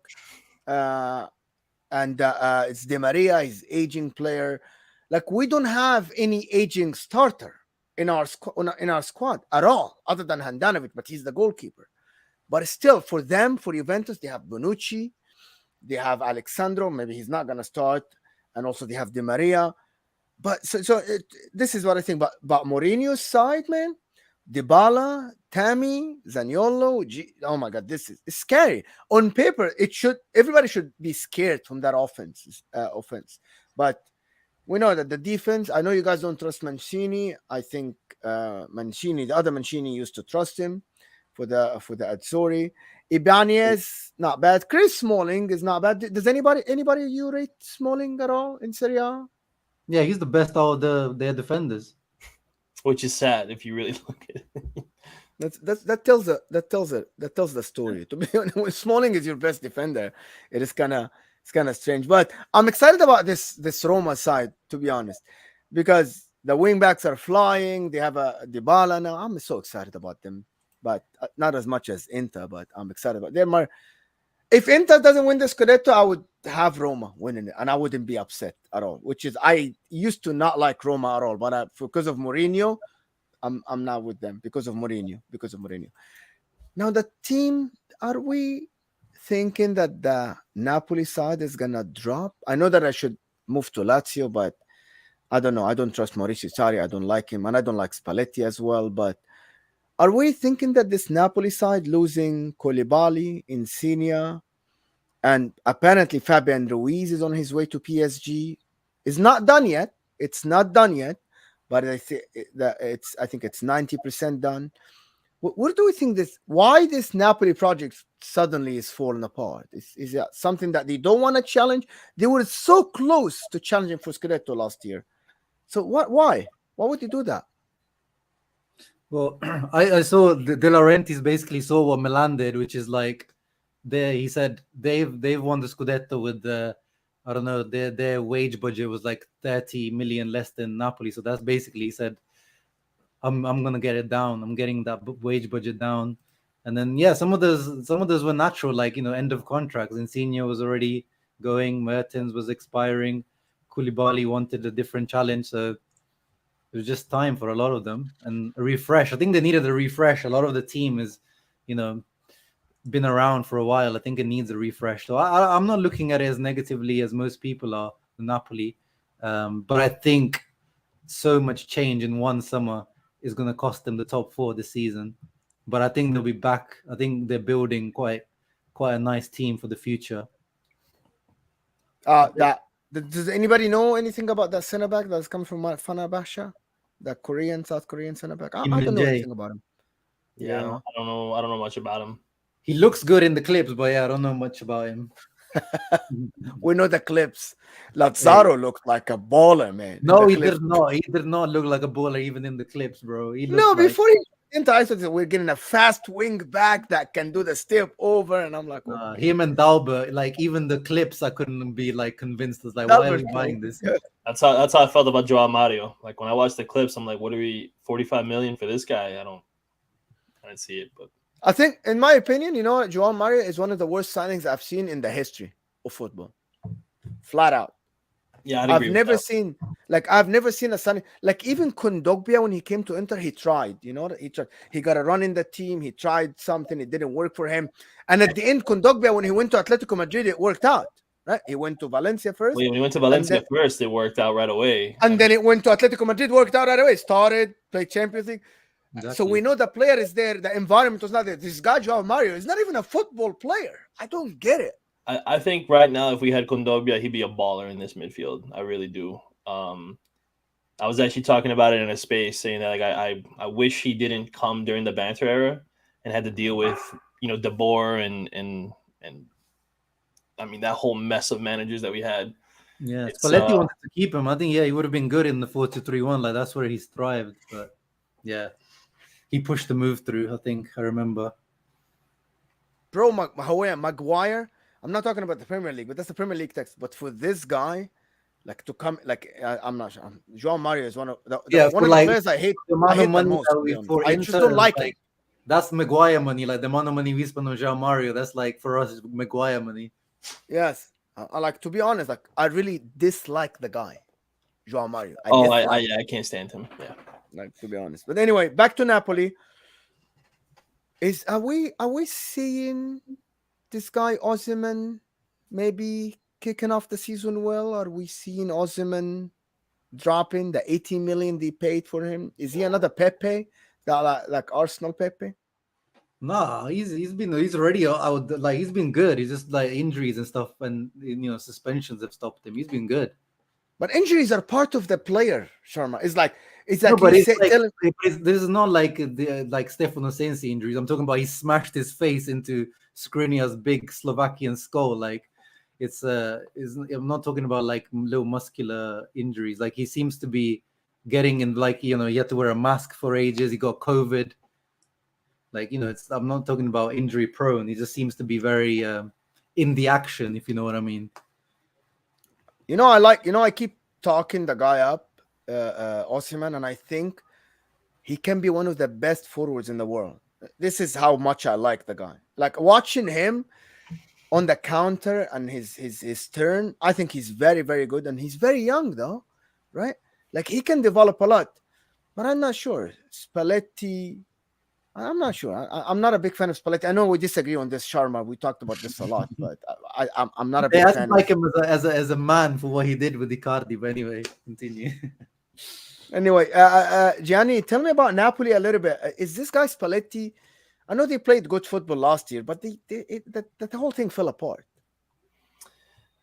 And it's Di Maria, he's aging player. Like we don't have any aging starter in our squad at all, other than Handanovic, but he's the goalkeeper. But still, for Juventus, they have Bonucci, they have Alexandro. Maybe he's not gonna start, and also they have Di Maria. But this is what I think about Mourinho's side, man. Dybala, Tammy, Zaniolo. Oh my God, it's scary. On paper, everybody should be scared from that offense. But we know that the defense. I know you guys don't trust Mancini. I think Mancini, the other Mancini, used to trust him for the Azzurri. Ibanez, not bad. Chris Smalling is not bad. Does anybody you rate Smalling at all in Serie A? Yeah, he's the best out of their defenders. which is sad if you really look at it. That tells the story. To be honest, when Smalling is your best defender, it's kind of strange. But I'm excited about this Roma side, to be honest, because the wing backs are flying. They have a Dybala now. I'm so excited about them, but not as much as Inter. But I'm excited about them. If Inter doesn't win the Scudetto, I would have Roma winning it, and I wouldn't be upset at all. Which is I used to not like Roma at all, but because of Mourinho, I'm not with them because of Mourinho. Now the team, are we thinking that the Napoli side is gonna drop? I know that I should move to Lazio, but I don't know. I don't trust Mauricio Sarri. I don't like him, and I don't like Spalletti as well. But are we thinking that this Napoli side losing Koulibaly, Insigne, and apparently Fabian Ruiz is on his way to PSG is not done yet? It's not done yet, but I think it's 90% done. What do we think why this Napoli project suddenly is falling apart? Is that something that they don't want to challenge? They were so close to challenging for Scudetto last year. So why would they do that? Well, I saw De Laurentiis basically saw what Milan did, which is like he said they've won the Scudetto with I don't know, their wage budget was like 30 million less than Napoli. So that's basically, he said, I'm gonna get it down. I'm getting that wage budget down. And then some of those were natural, like end of contracts. Insigne was already going, Mertens was expiring, Koulibaly wanted a different challenge, so it was just time for a lot of them and a refresh. I think they needed a refresh. A lot of the team is, been around for a while. I think it needs a refresh. So I'm not looking at it as negatively as most people are, Napoli. But I think so much change in one summer is going to cost them the top 4 this season. But I think they'll be back. I think they're building quite a nice team for the future. Does anybody know anything about that center back that's coming from Fenerbahce? the South Korean center back. I Kim don't Min know Jae. anything about him. Yeah, Yeah. I don't know much about him. He looks good in the clips, but yeah, I don't know much about him. We know the clips. Hey, Lazaro looked like a baller, man, in no, the he clips. did not. He did not look like a baller even in the clips, bro. He looked No, like before he into ISO, we're getting a fast wing back that can do the step over, and I'm like, okay. him and Dalbert. Like even the clips, I couldn't be like convinced. I was like, why are we Albert buying this? That's how I felt about Joao Mario. Like when I watched the clips, I'm like, what are we 45 million for this guy? I didn't see it, but I think, in my opinion, you know what, Joao Mario is one of the worst signings I've seen in the history of football. Flat out. yeah, I'd I've agree with never that. seen I've never seen a signing like even Kondogbia when he came to Inter, he tried. You know, he tried. He got a run in the team. He tried something. It didn't work for him. And at the end, Kondogbia when he went to Atletico Madrid, it worked out. Right? He went to Valencia first, When he went to and Valencia then first, it worked out right away. and then it went to Atletico Madrid, worked out right away. Started, played Champions League. So we Exactly. know the player is there. The environment was not there. This guy Joao Mario is not even a football player. I don't get it. I think right now, if we had Kondogbia, he'd be a baller in this midfield. I really do. I was actually talking about it in a space, saying that like I wish he didn't come during the banter era and had to deal with De Boer and I mean that whole mess of managers that we had. Yeah, It's Spalletti wanted to keep him. I think he would have been good in the 4-2-3-1. Like that's where he's thrived. But yeah, he pushed the move through. I think I remember. Bro, Maguire. I'm not talking about the Premier League, but that's the Premier League text. But for this guy, like to come, like I'm not sure. Joao Mario is one of Yeah, one for of the like players I hate. the I amount of hate the money most. that To be we honest, for I just Inter, don't like him. like that's Maguire money. Like the amount of money we spend on Jean Mario, that's like for us Maguire money. Yes, I like to be honest. Like I really dislike the guy, Joao Mario. I oh dislike. I can't stand him. Yeah. Like to be honest. But anyway, back to Napoli. Are we seeing this guy Osimhen maybe kicking off the season well? Are we seeing Osimhen dropping the 18 million they paid for him? Is he another Pepe? That like Arsenal Pepe? Nah, he's already out. Like he's been good. He's just like injuries and stuff, and suspensions have stopped him. He's been good. But injuries are part of the player, Sharma. It's No, like but you it's say like tell this is not like like Stefano Sensi injuries. I'm talking about he smashed his face into Skriniar's big Slovakian skull. Like I'm not talking about like little muscular injuries. Like he seems to be getting in like he had to wear a mask for ages. He got COVID. Like I'm not talking about injury prone. He just seems to be very in the action, if you know what I mean. I keep talking the guy up, Osimhen, and I think he can be one of the best forwards in the world. This is how much I like the guy. Like watching him on the counter and his turn, I think he's very, very good. And he's very young though, right? Like he can develop a lot. But I'm not sure. Spalletti, I'm not sure. I'm not a big fan of Spalletti. I know we disagree on this, Sharma. We talked about this a lot, but I'm not a Yeah, big I just fan like of. him as a man for what he did with Icardi. But anyway, continue. Anyway, Gianni, tell me about Napoli a little bit. Is this guy Spalletti? I know they played good football last year, but the whole thing fell apart.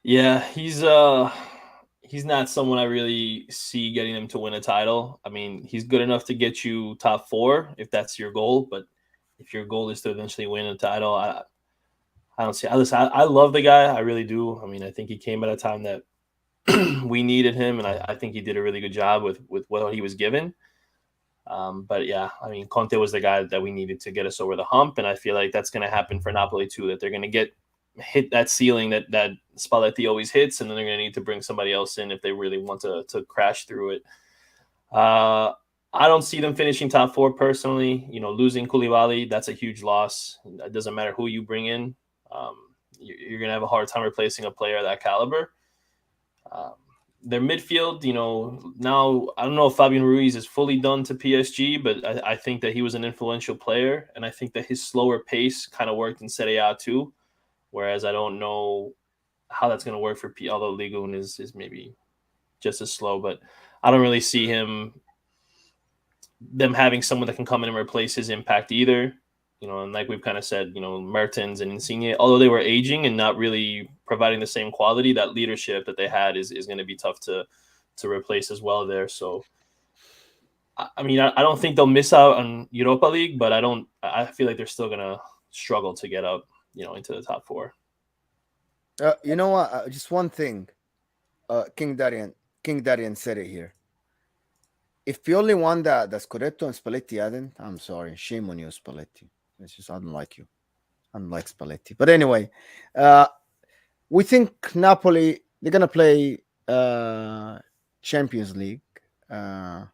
Yeah, he's not someone I really see getting him to win a title. I mean, he's good enough to get you top 4 if that's your goal, but if your goal is to eventually win a title, I don't see. I love the guy, I really do. I mean, I think he came at a time that we needed him, and I think he did a really good job with what he was given. But yeah, I mean, Conte was the guy that we needed to get us over the hump, and I feel like that's going to happen for Napoli too. That they're going to hit that ceiling that Spalletti always hits, and then they're going to need to bring somebody else in if they really want to crash through it. I don't see them finishing top 4 personally. Losing Koulibaly, that's a huge loss. It doesn't matter who you bring in. You're going to have a hard time replacing a player of that caliber. Their midfield, now I don't know if Fabian Ruiz is fully done to PSG, but I think that he was an influential player, and I think that his slower pace kind of worked in Serie A too, whereas I don't know how that's going to work for although Ligue 1 is maybe just as slow, but I don't really see them having someone that can come in and replace his impact either. And like we've kind of said, Mertens and Insigne, although they were aging and not really providing the same quality, that leadership that they had is going to be tough to replace as well there. So I mean, I don't think they'll miss out on Europa League, but I feel like they're still gonna struggle to get up, into the top four. You know what? Just one thing. King Darian said it here. If Pioli won the Scudetto and Spalletti hadn't, I'm sorry. Shame on you, Spalletti. It's just I don't like you. I don't like Spalletti. But anyway, uh, we think Napoli they're gonna play Champions League. Uh,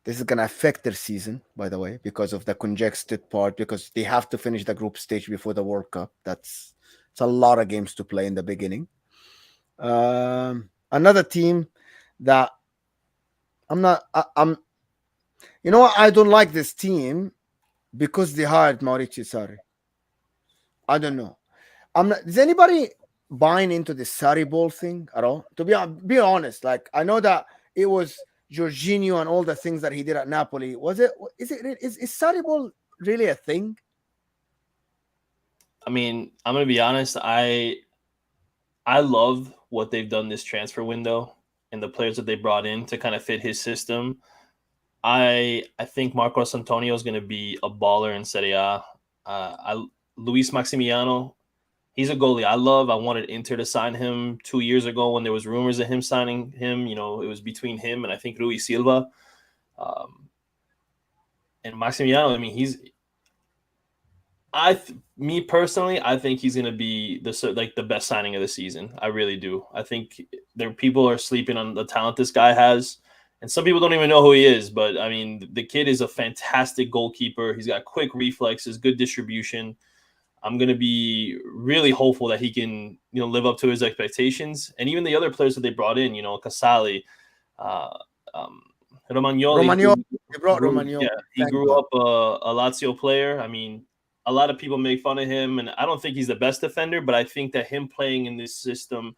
this is gonna affect their season, by the way, because of the congested part. Because they have to finish the group stage before the World Cup. It's a lot of games to play in the beginning. Another team that I'm not. I'm. You know what? I don't like this team because they hired Mauricio Sarri. I don't know. I'm not. Is anybody buying into the Sarri ball thing at all? To be honest, like I know that it was Jorginho and all the things that he did at Napoli. Was it? Is Sarri ball really a thing? I mean, I'm gonna be honest. I love what they've done this transfer window and the players that they brought in to kind of fit his system. I think Marcos Antonio is going to be a baller in Serie A. Luis Maximiano, he's a goalie I love. I wanted Inter to sign him 2 years ago when there was rumors of him signing him. It was between him and I think Rui Silva. Um, and Maximiano, I mean, me personally, I think he's going to be the best signing of the season. I really do. I think people are sleeping on the talent this guy has, and some people don't even know who he is. But I mean, the kid is a fantastic goalkeeper. He's got quick reflexes, good distribution. I'm going to be really hopeful that he can, live up to his expectations. And even the other players that they brought in, Casali, uh, um, Romagnoli. Romagnoli. They brought Yeah, Romagnoli. he Thank grew God. up a Lazio player. I mean, a lot of people make fun of him, and I don't think he's the best defender, but I think that him playing in this system,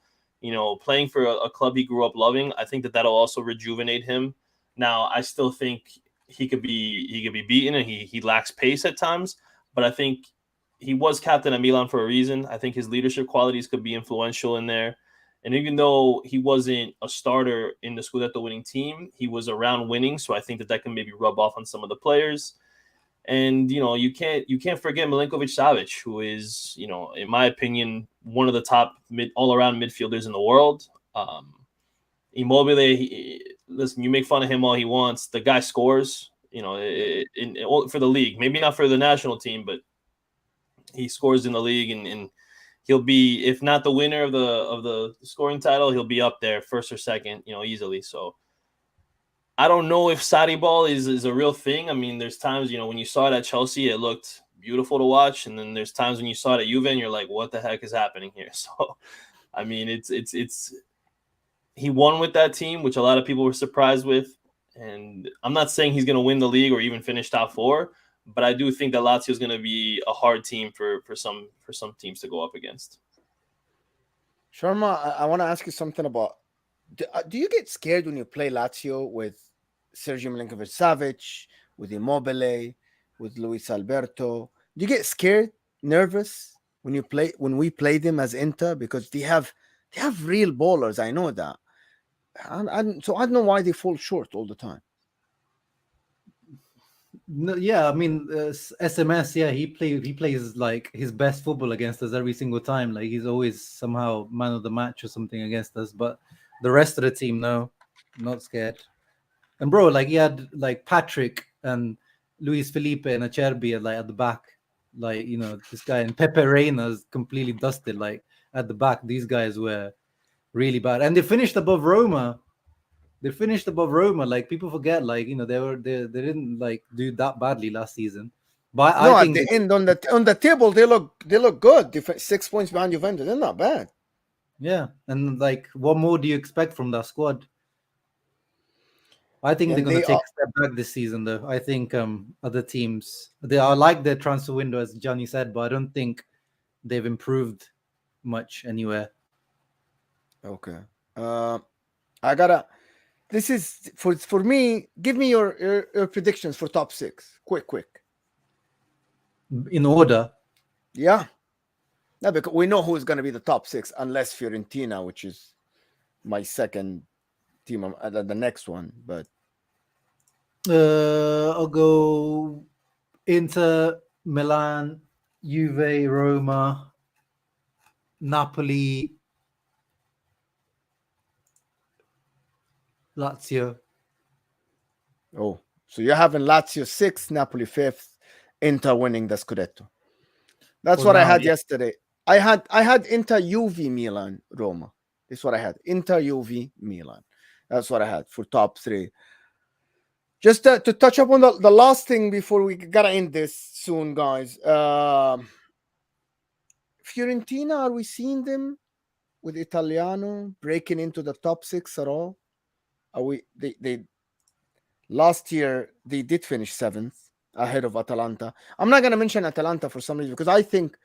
playing for a club he grew up loving, I think that that'll also rejuvenate him. Now, I still think he could be beaten, and he lacks pace at times, but I think he was captain at Milan for a reason. I think his leadership qualities could be influential in there. And even though he wasn't a starter in the Scudetto winning team, he was around winning. So I think that can maybe rub off on some of the players. And you can't forget Milinkovic Savic, who is, in my opinion, one of the top all around midfielders in the world. Immobile, listen, you make fun of him all he wants. The guy scores, for the league. Maybe not for the national team, but he scores in the league, and he'll be, if not the winner of the scoring title, he'll be up there first or second, easily. So I don't know if Saudi ball is a real thing. I mean, there's times, when you saw it at Chelsea, it looked beautiful to watch, and then there's times when you saw it at Juve, and you're like, what the heck is happening here? So, I mean, it's he won with that team, which a lot of people were surprised with, and I'm not saying he's going to win the league or even finish top four, but I do think that Lazio is going to be a hard team for some teams to go up against. Sharma, I want to ask you something about. Do you get scared when you play Lazio with Sergio Milinkovic-Savic, with Immobile, with Luis Alberto? Do you get scared, nervous when we play them as Inter, because they have real ballers? I know that, so I don't know why they fall short all the time. No, yeah, I mean, SMS, yeah, he plays like his best football against us every single time. Like he's always somehow man of the match or something against us. But the rest of the team, no, not scared. And bro, like he had like Patrick and Luis Felipe and Acerbi like at the back. Like, this guy, and Pepe Reina's completely dusted. Like at the back, these guys were really bad. And they finished above Roma. Like people forget, like, they didn't like do that badly last season. But No, I at think the end on the table they look good. 6 points behind Juventus. They're not bad. yeah. And like, what more do you expect from that squad? I think they're And going to they take are. a step back this season, though. I think other teams, they are like their transfer window, as Gianni said, but I don't think they've improved much anywhere. Okay. I gotta. This is for me. Give me your predictions for top six. Quick. In order, Yeah. No, because we know who's gonna be the top six, unless Fiorentina, which is my second team, the next one. But I'll go Inter, Milan, Juve, Roma, Napoli, Lazio. Oh, so you're having Lazio 6th, Napoli 5th, Inter winning the Scudetto. That's For what I now, had yesterday. I had Inter, Juve, Milan, Roma. This is what I had. Inter, Juve, Milan. That's what I had for top 3. Just to touch up on the last thing before we gotta end this soon, guys. Fiorentina, are we seeing them with Italiano breaking into the top 6 at all? Are we? They last year they did finish 7th ahead of Atalanta. I'm not gonna mention Atalanta for some reason because I think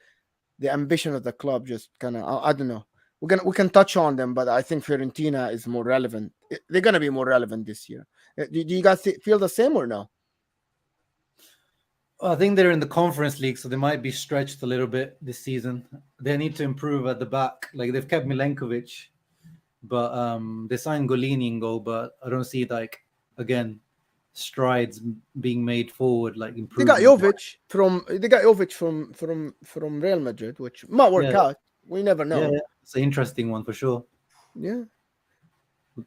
the ambition of the club just kind of I don't know. We can touch on them, but I think Fiorentina is more relevant. They're gonna be more relevant this year. Do you guys feel the same or no? I think they're in the Conference League, so they might be stretched a little bit this season. They need to improve at the back. Like they've kept Milenkovic, but they signed Golini in goal, but I don't see again strides being made forward, like They got improvement. Jovic from Real Madrid, which might work Yeah, out. We never yeah, know. yeah. It's an interesting one for sure. Yeah.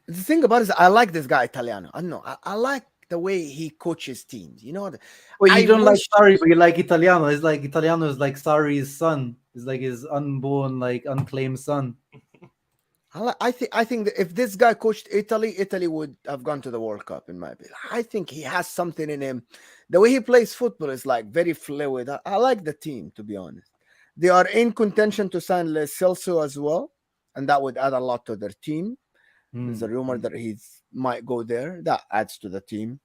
The thing about it is, I like this guy Italiano. I don't know. I like the way he coaches teams. You know, Well, you I don't like wish. Sarri, but you like Italiano. It's like Italiano is like Sarri's son. It's like his unborn, like unclaimed son. I think that if this guy coached Italy, Italy would have gone to the World Cup. In my opinion, I think he has something in him. The way he plays football is like very fluid. I like the team, to be honest. They are in contention to sign Le Celso as well, and that would add a lot to their team. There's a rumor that he might go there. That adds to the team.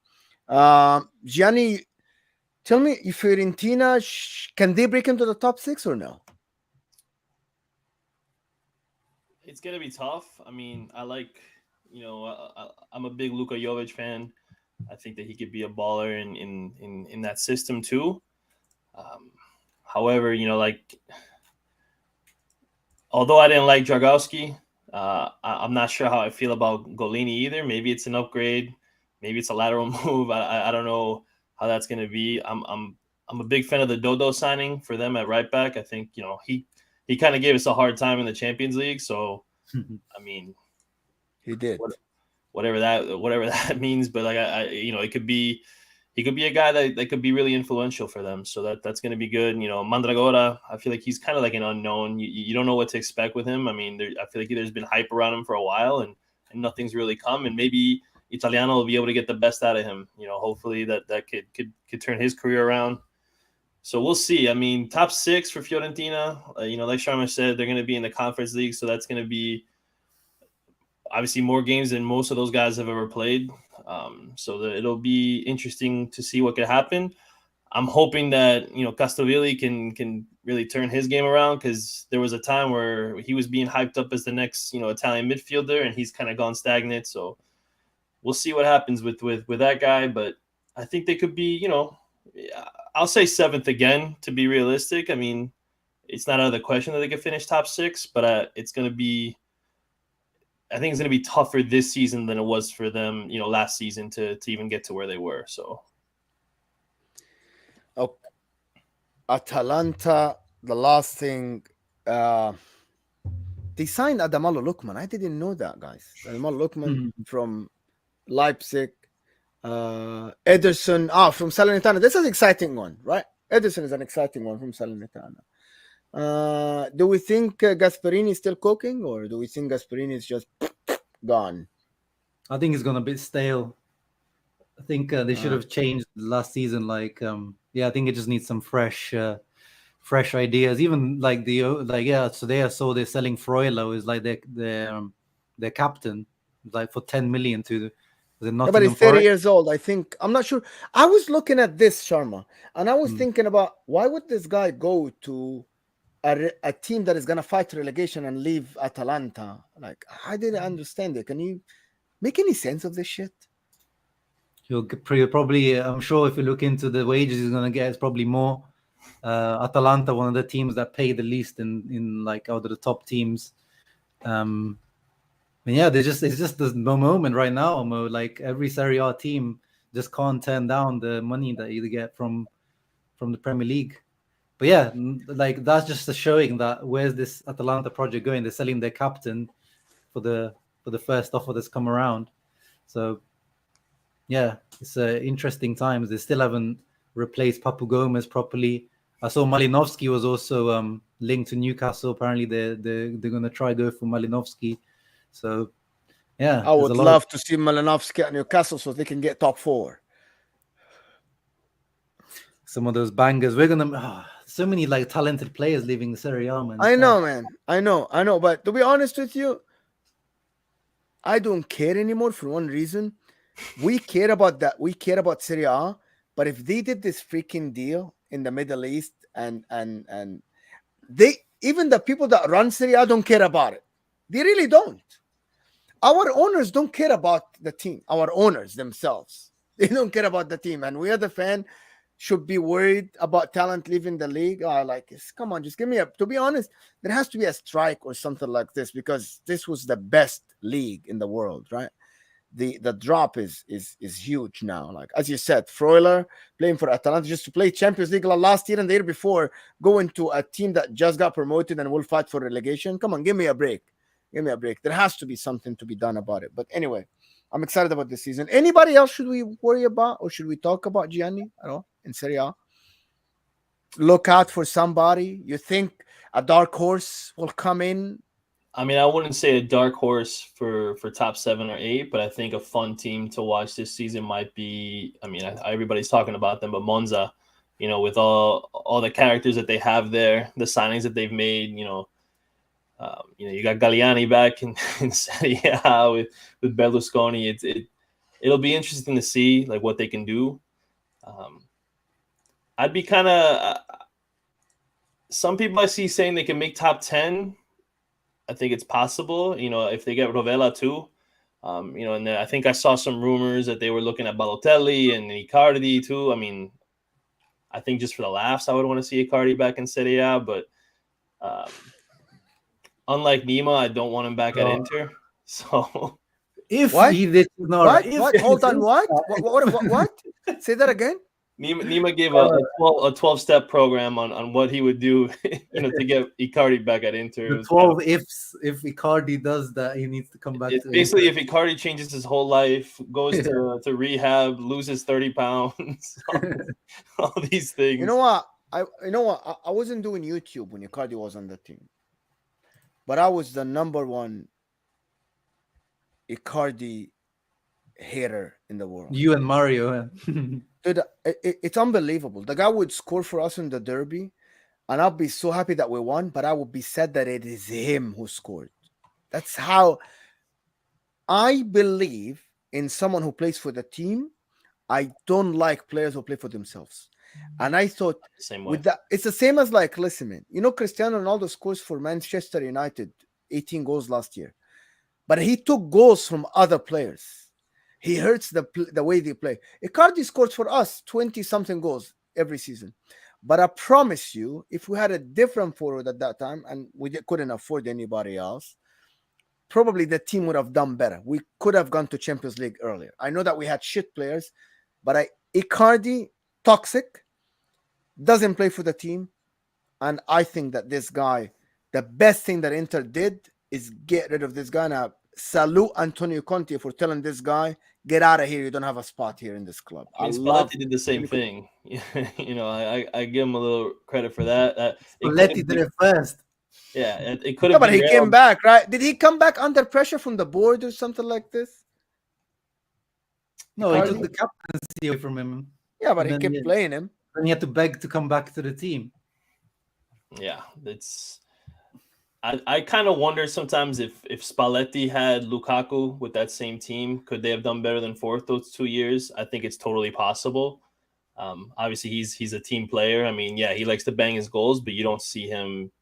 Gianni, tell me, if Fiorentina, can they break into the top 6 or no? It's gonna be tough. I mean, I'm a big Luka Jovic fan. I think that he could be a baller in that system too. Um, However, although I didn't like Dragowski, I'm not sure how I feel about Golini either. Maybe it's an upgrade. Maybe it's a lateral move. I don't know how that's going to be. I'm a big fan of the Dodo signing for them at right back. I think he kind of gave us a hard time in the Champions League. So I mean, He did. whatever that means. But like it could be. He could be a guy that could be really influential for them. So that's going to be good. Mandragora, I feel like he's kind of like an unknown. You don't know what to expect with him. I mean, I feel like there's been hype around him for a while and nothing's really come. And maybe Italiano will be able to get the best out of him. Hopefully that could turn his career around. So we'll see. I mean, top 6 for Fiorentina. Like Sharma said, they're going to be in the Conference League. So that's going to be obviously more games than most of those guys have ever played. So it'll be interesting to see what could happen. I'm hoping that Castrovilli can really turn his game around, because there was a time where he was being hyped up as the next Italian midfielder, and he's kind of gone stagnant. So we'll see what happens with that guy. But I think they could be I'll say 7th again to be realistic. I mean, it's not out of the question that they could finish top 6, but it's going to be. I think it's going to be tougher this season than it was for them, last season to even get to where they were. So, Atalanta, the last thing, they signed Adamallo Lukman. I didn't know that, guys. Adamallo Lukman from Leipzig. Ederson, from Salernitana. This is an exciting one, right? Ederson is an exciting one from Salernitana. Do we think Gasperini is still cooking, or do we think Gasperini is just gone? I think it's gonna be stale. I think they should have changed last season. I think it just needs some fresh ideas. Even today I saw they're selling Freulo is like their captain, like for 10 million to the Nottingham but he's 30 Forest. years old. I think, I'm not sure. I was looking at this, Sharma, and I was thinking about, why would this guy go to a team that is going to fight relegation and leave Atalanta? Like, I didn't understand it. Can you make any sense of this shit? He'll probably, I'm sure if you look into the wages he's going to get, it's probably more. Atalanta, one of the teams that pay the least in like out of the top teams. And yeah, it's just the moment right now, Mo. Like every Serie A team, just can't turn down the money that you get from the Premier League. But yeah, like that's just a showing that where's this Atalanta project going? They're selling their captain for the first offer that's come around. So yeah, it's interesting times. They still haven't replaced Papu Gomez properly. I saw Malinovsky was also linked to Newcastle. Apparently, they're going to try go for Malinovsky. So yeah, I would love to see Malinovsky at Newcastle so they can get top 4. Some of those bangers. We're gonna so many like talented players leaving the Serie A, man. I know, man. I know. But to be honest with you, I don't care anymore for one reason. We care about that. We care about Serie A. But if they did this freaking deal in the Middle East and they, even the people that run Serie A don't care about it. They really don't. Our owners don't care about the team. Our owners themselves, they don't care about the team. And we are the fan should be worried about talent leaving the league. Come on, just give me to be honest, there has to be a strike or something like this because this was the best league in the world, right? The drop is huge now. Like as you said, Freuler playing for Atalanta just to play Champions League last year and the year before, going to a team that just got promoted and will fight for relegation. Come on, give me a break. Give me a break. There has to be something to be done about it. But anyway, I'm excited about this season. Anybody else should we worry about or should we talk about, Gianni, at all in Serie A? Look out for somebody. You think a dark horse will come in? I mean, I wouldn't say a dark horse for top 7 or 8, but I think a fun team to watch this season might be, I mean, everybody's talking about them, but Monza, with all the characters that they have there, the signings that they've made, you got Galliani back in Serie A with Berlusconi. It'll be interesting to see like what they can do. I'd be kind of some people I see saying they can make top 10. I think it's possible, if they get Rovella too. And then I think I saw some rumors that they were looking at Balotelli and Icardi too. I mean, I think just for the laughs, I would want to see Icardi back in Serie A, but unlike Nima, I don't want him back at Inter. So if what? he did what? Hold on, what? What? Say that again. Nima gave a 12-step program on what he would do, to get Icardi back at Inter. The 12 ifs. If Icardi does that, he needs to come back. It's basically, if Icardi changes his whole life, goes to rehab, loses 30 pounds, all these things. You know what? I wasn't doing YouTube when Icardi was on the team, but I was the number one Icardi hater in the world. You and Mario. Dude, it's unbelievable. The guy would score for us in the derby, and I'll be so happy that we won, but I would be sad that it is him who scored. That's how I believe in someone who plays for the team. I don't like players who play for themselves. And I thought same way. with that, it's the same as like, listen, man, Cristiano Ronaldo scores for Manchester United, 18 goals last year, but he took goals from other players. He hurts the way they play. Icardi scores for us 20-something goals every season. But I promise you, if we had a different forward at that time and we couldn't afford anybody else, probably the team would have done better. We could have gone to Champions League earlier. I know that we had shit players, but Icardi, toxic, doesn't play for the team. And I think that this guy, the best thing that Inter did is get rid of this guy. Now, salute Antonio Conte for telling this guy, get out of here. You don't have a spot here in this club. I mean, Spalletti did the same thing. I give him a little credit for that. Spalletti did it first. Yeah, it could have. But he came back, right? Did he come back under pressure from the board or something like this? No, he took the captaincy away from him. Yeah, but he kept playing him. Then he had to beg to come back to the team. Yeah, it's. I kind of wonder sometimes if Spalletti had Lukaku with that same team, could they have done better than fourth those 2 years? I think it's totally possible. Obviously, he's a team player. I mean, yeah, he likes to bang his goals, but you don't see him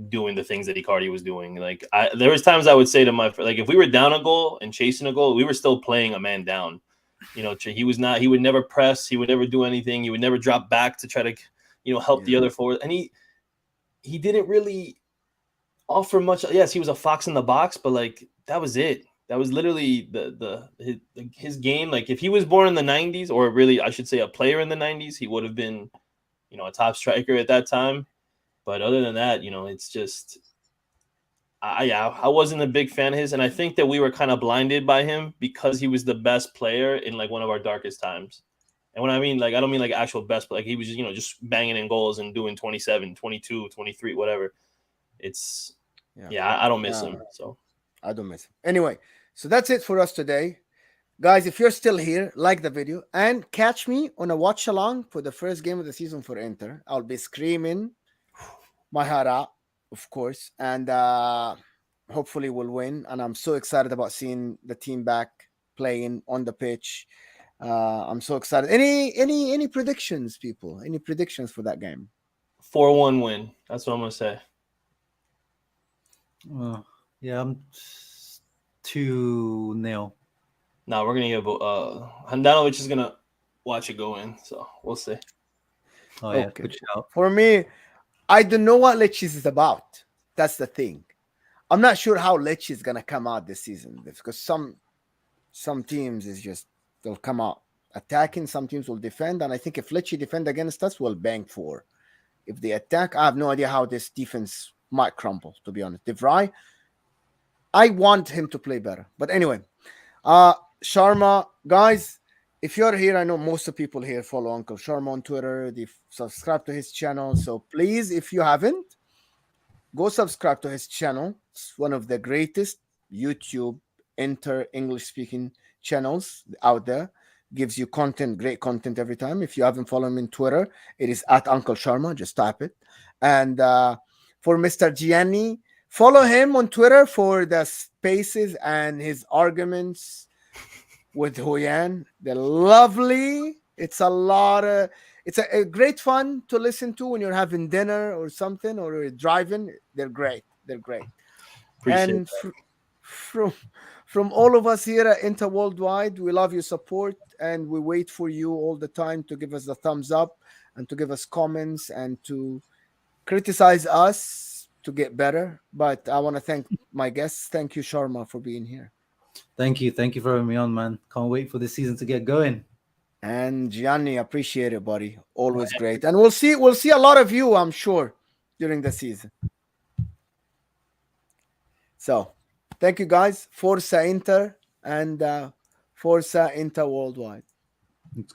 doing the things that Icardi was doing. Like there was times I would say to if we were down a goal and chasing a goal, we were still playing a man down. He would never press. He would never do anything. He would never drop back to try to, help the other forward. And he didn't really offer much. Yes, he was a fox in the box, but that was it. That was literally his game. Like if he was born in the '90s, or really, I should say, a player in the '90s, he would have been, a top striker at that time. But other than that, it's just, I wasn't a big fan of his, and I think that we were kind of blinded by him because he was the best player in like one of our darkest times. And when I mean like, I don't mean like actual best, but like he was just, just banging in goals and doing 27, 22, 23, whatever. It's yeah, I don't miss him. So I don't miss him. Anyway, so that's it for us today. Guys, if you're still here, like the video and catch me on a watch along for the first game of the season for Inter. I'll be screaming my heart out, of course, and hopefully we'll win. And I'm so excited about seeing the team back playing on the pitch. I'm so excited. Any predictions, people? Any predictions for that game? 4-1 win. That's what I'm gonna say. Yeah, I'm 2-0. No, we're gonna give Handanovic is gonna watch it go in, so we'll see. Oh yeah, okay. Good shout. For me, I don't know what Lecce is about. That's the thing. I'm not sure how Lecce is gonna come out this season because some teams is just they'll come out attacking, some teams will defend, and I think if Lecce defend against us, we'll bang for. If they attack, I have no idea how this defense might crumble, to be honest. De Vrij, I want him to play better. But anyway, Sharma, guys, if you're here, I know most of the people here follow Uncle Sharma on Twitter. They subscribe to his channel. So please, if you haven't, go subscribe to his channel. It's one of the greatest YouTube English speaking channels out there. Gives you content, great content every time. If you haven't followed him in Twitter, it is at Uncle Sharma. Just type it. And for Mr. Gianni, follow him on Twitter for the spaces and his arguments with Huyan. They're lovely. It's a great fun to listen to when you're having dinner or something or you're driving. They're great. Appreciate and from all of us here at Inter Worldwide, we love your support and we wait for you all the time to give us the thumbs up and to give us comments and to criticize us to get better. But I want to thank my guests. Thank you, Sharma, for being here. Thank you for having me on, man. Can't wait for this season to get going. And Gianni, appreciate it, buddy. Always great. And we'll see a lot of you, I'm sure, during the season. So thank you guys. Forza Inter and Forza Inter Worldwide.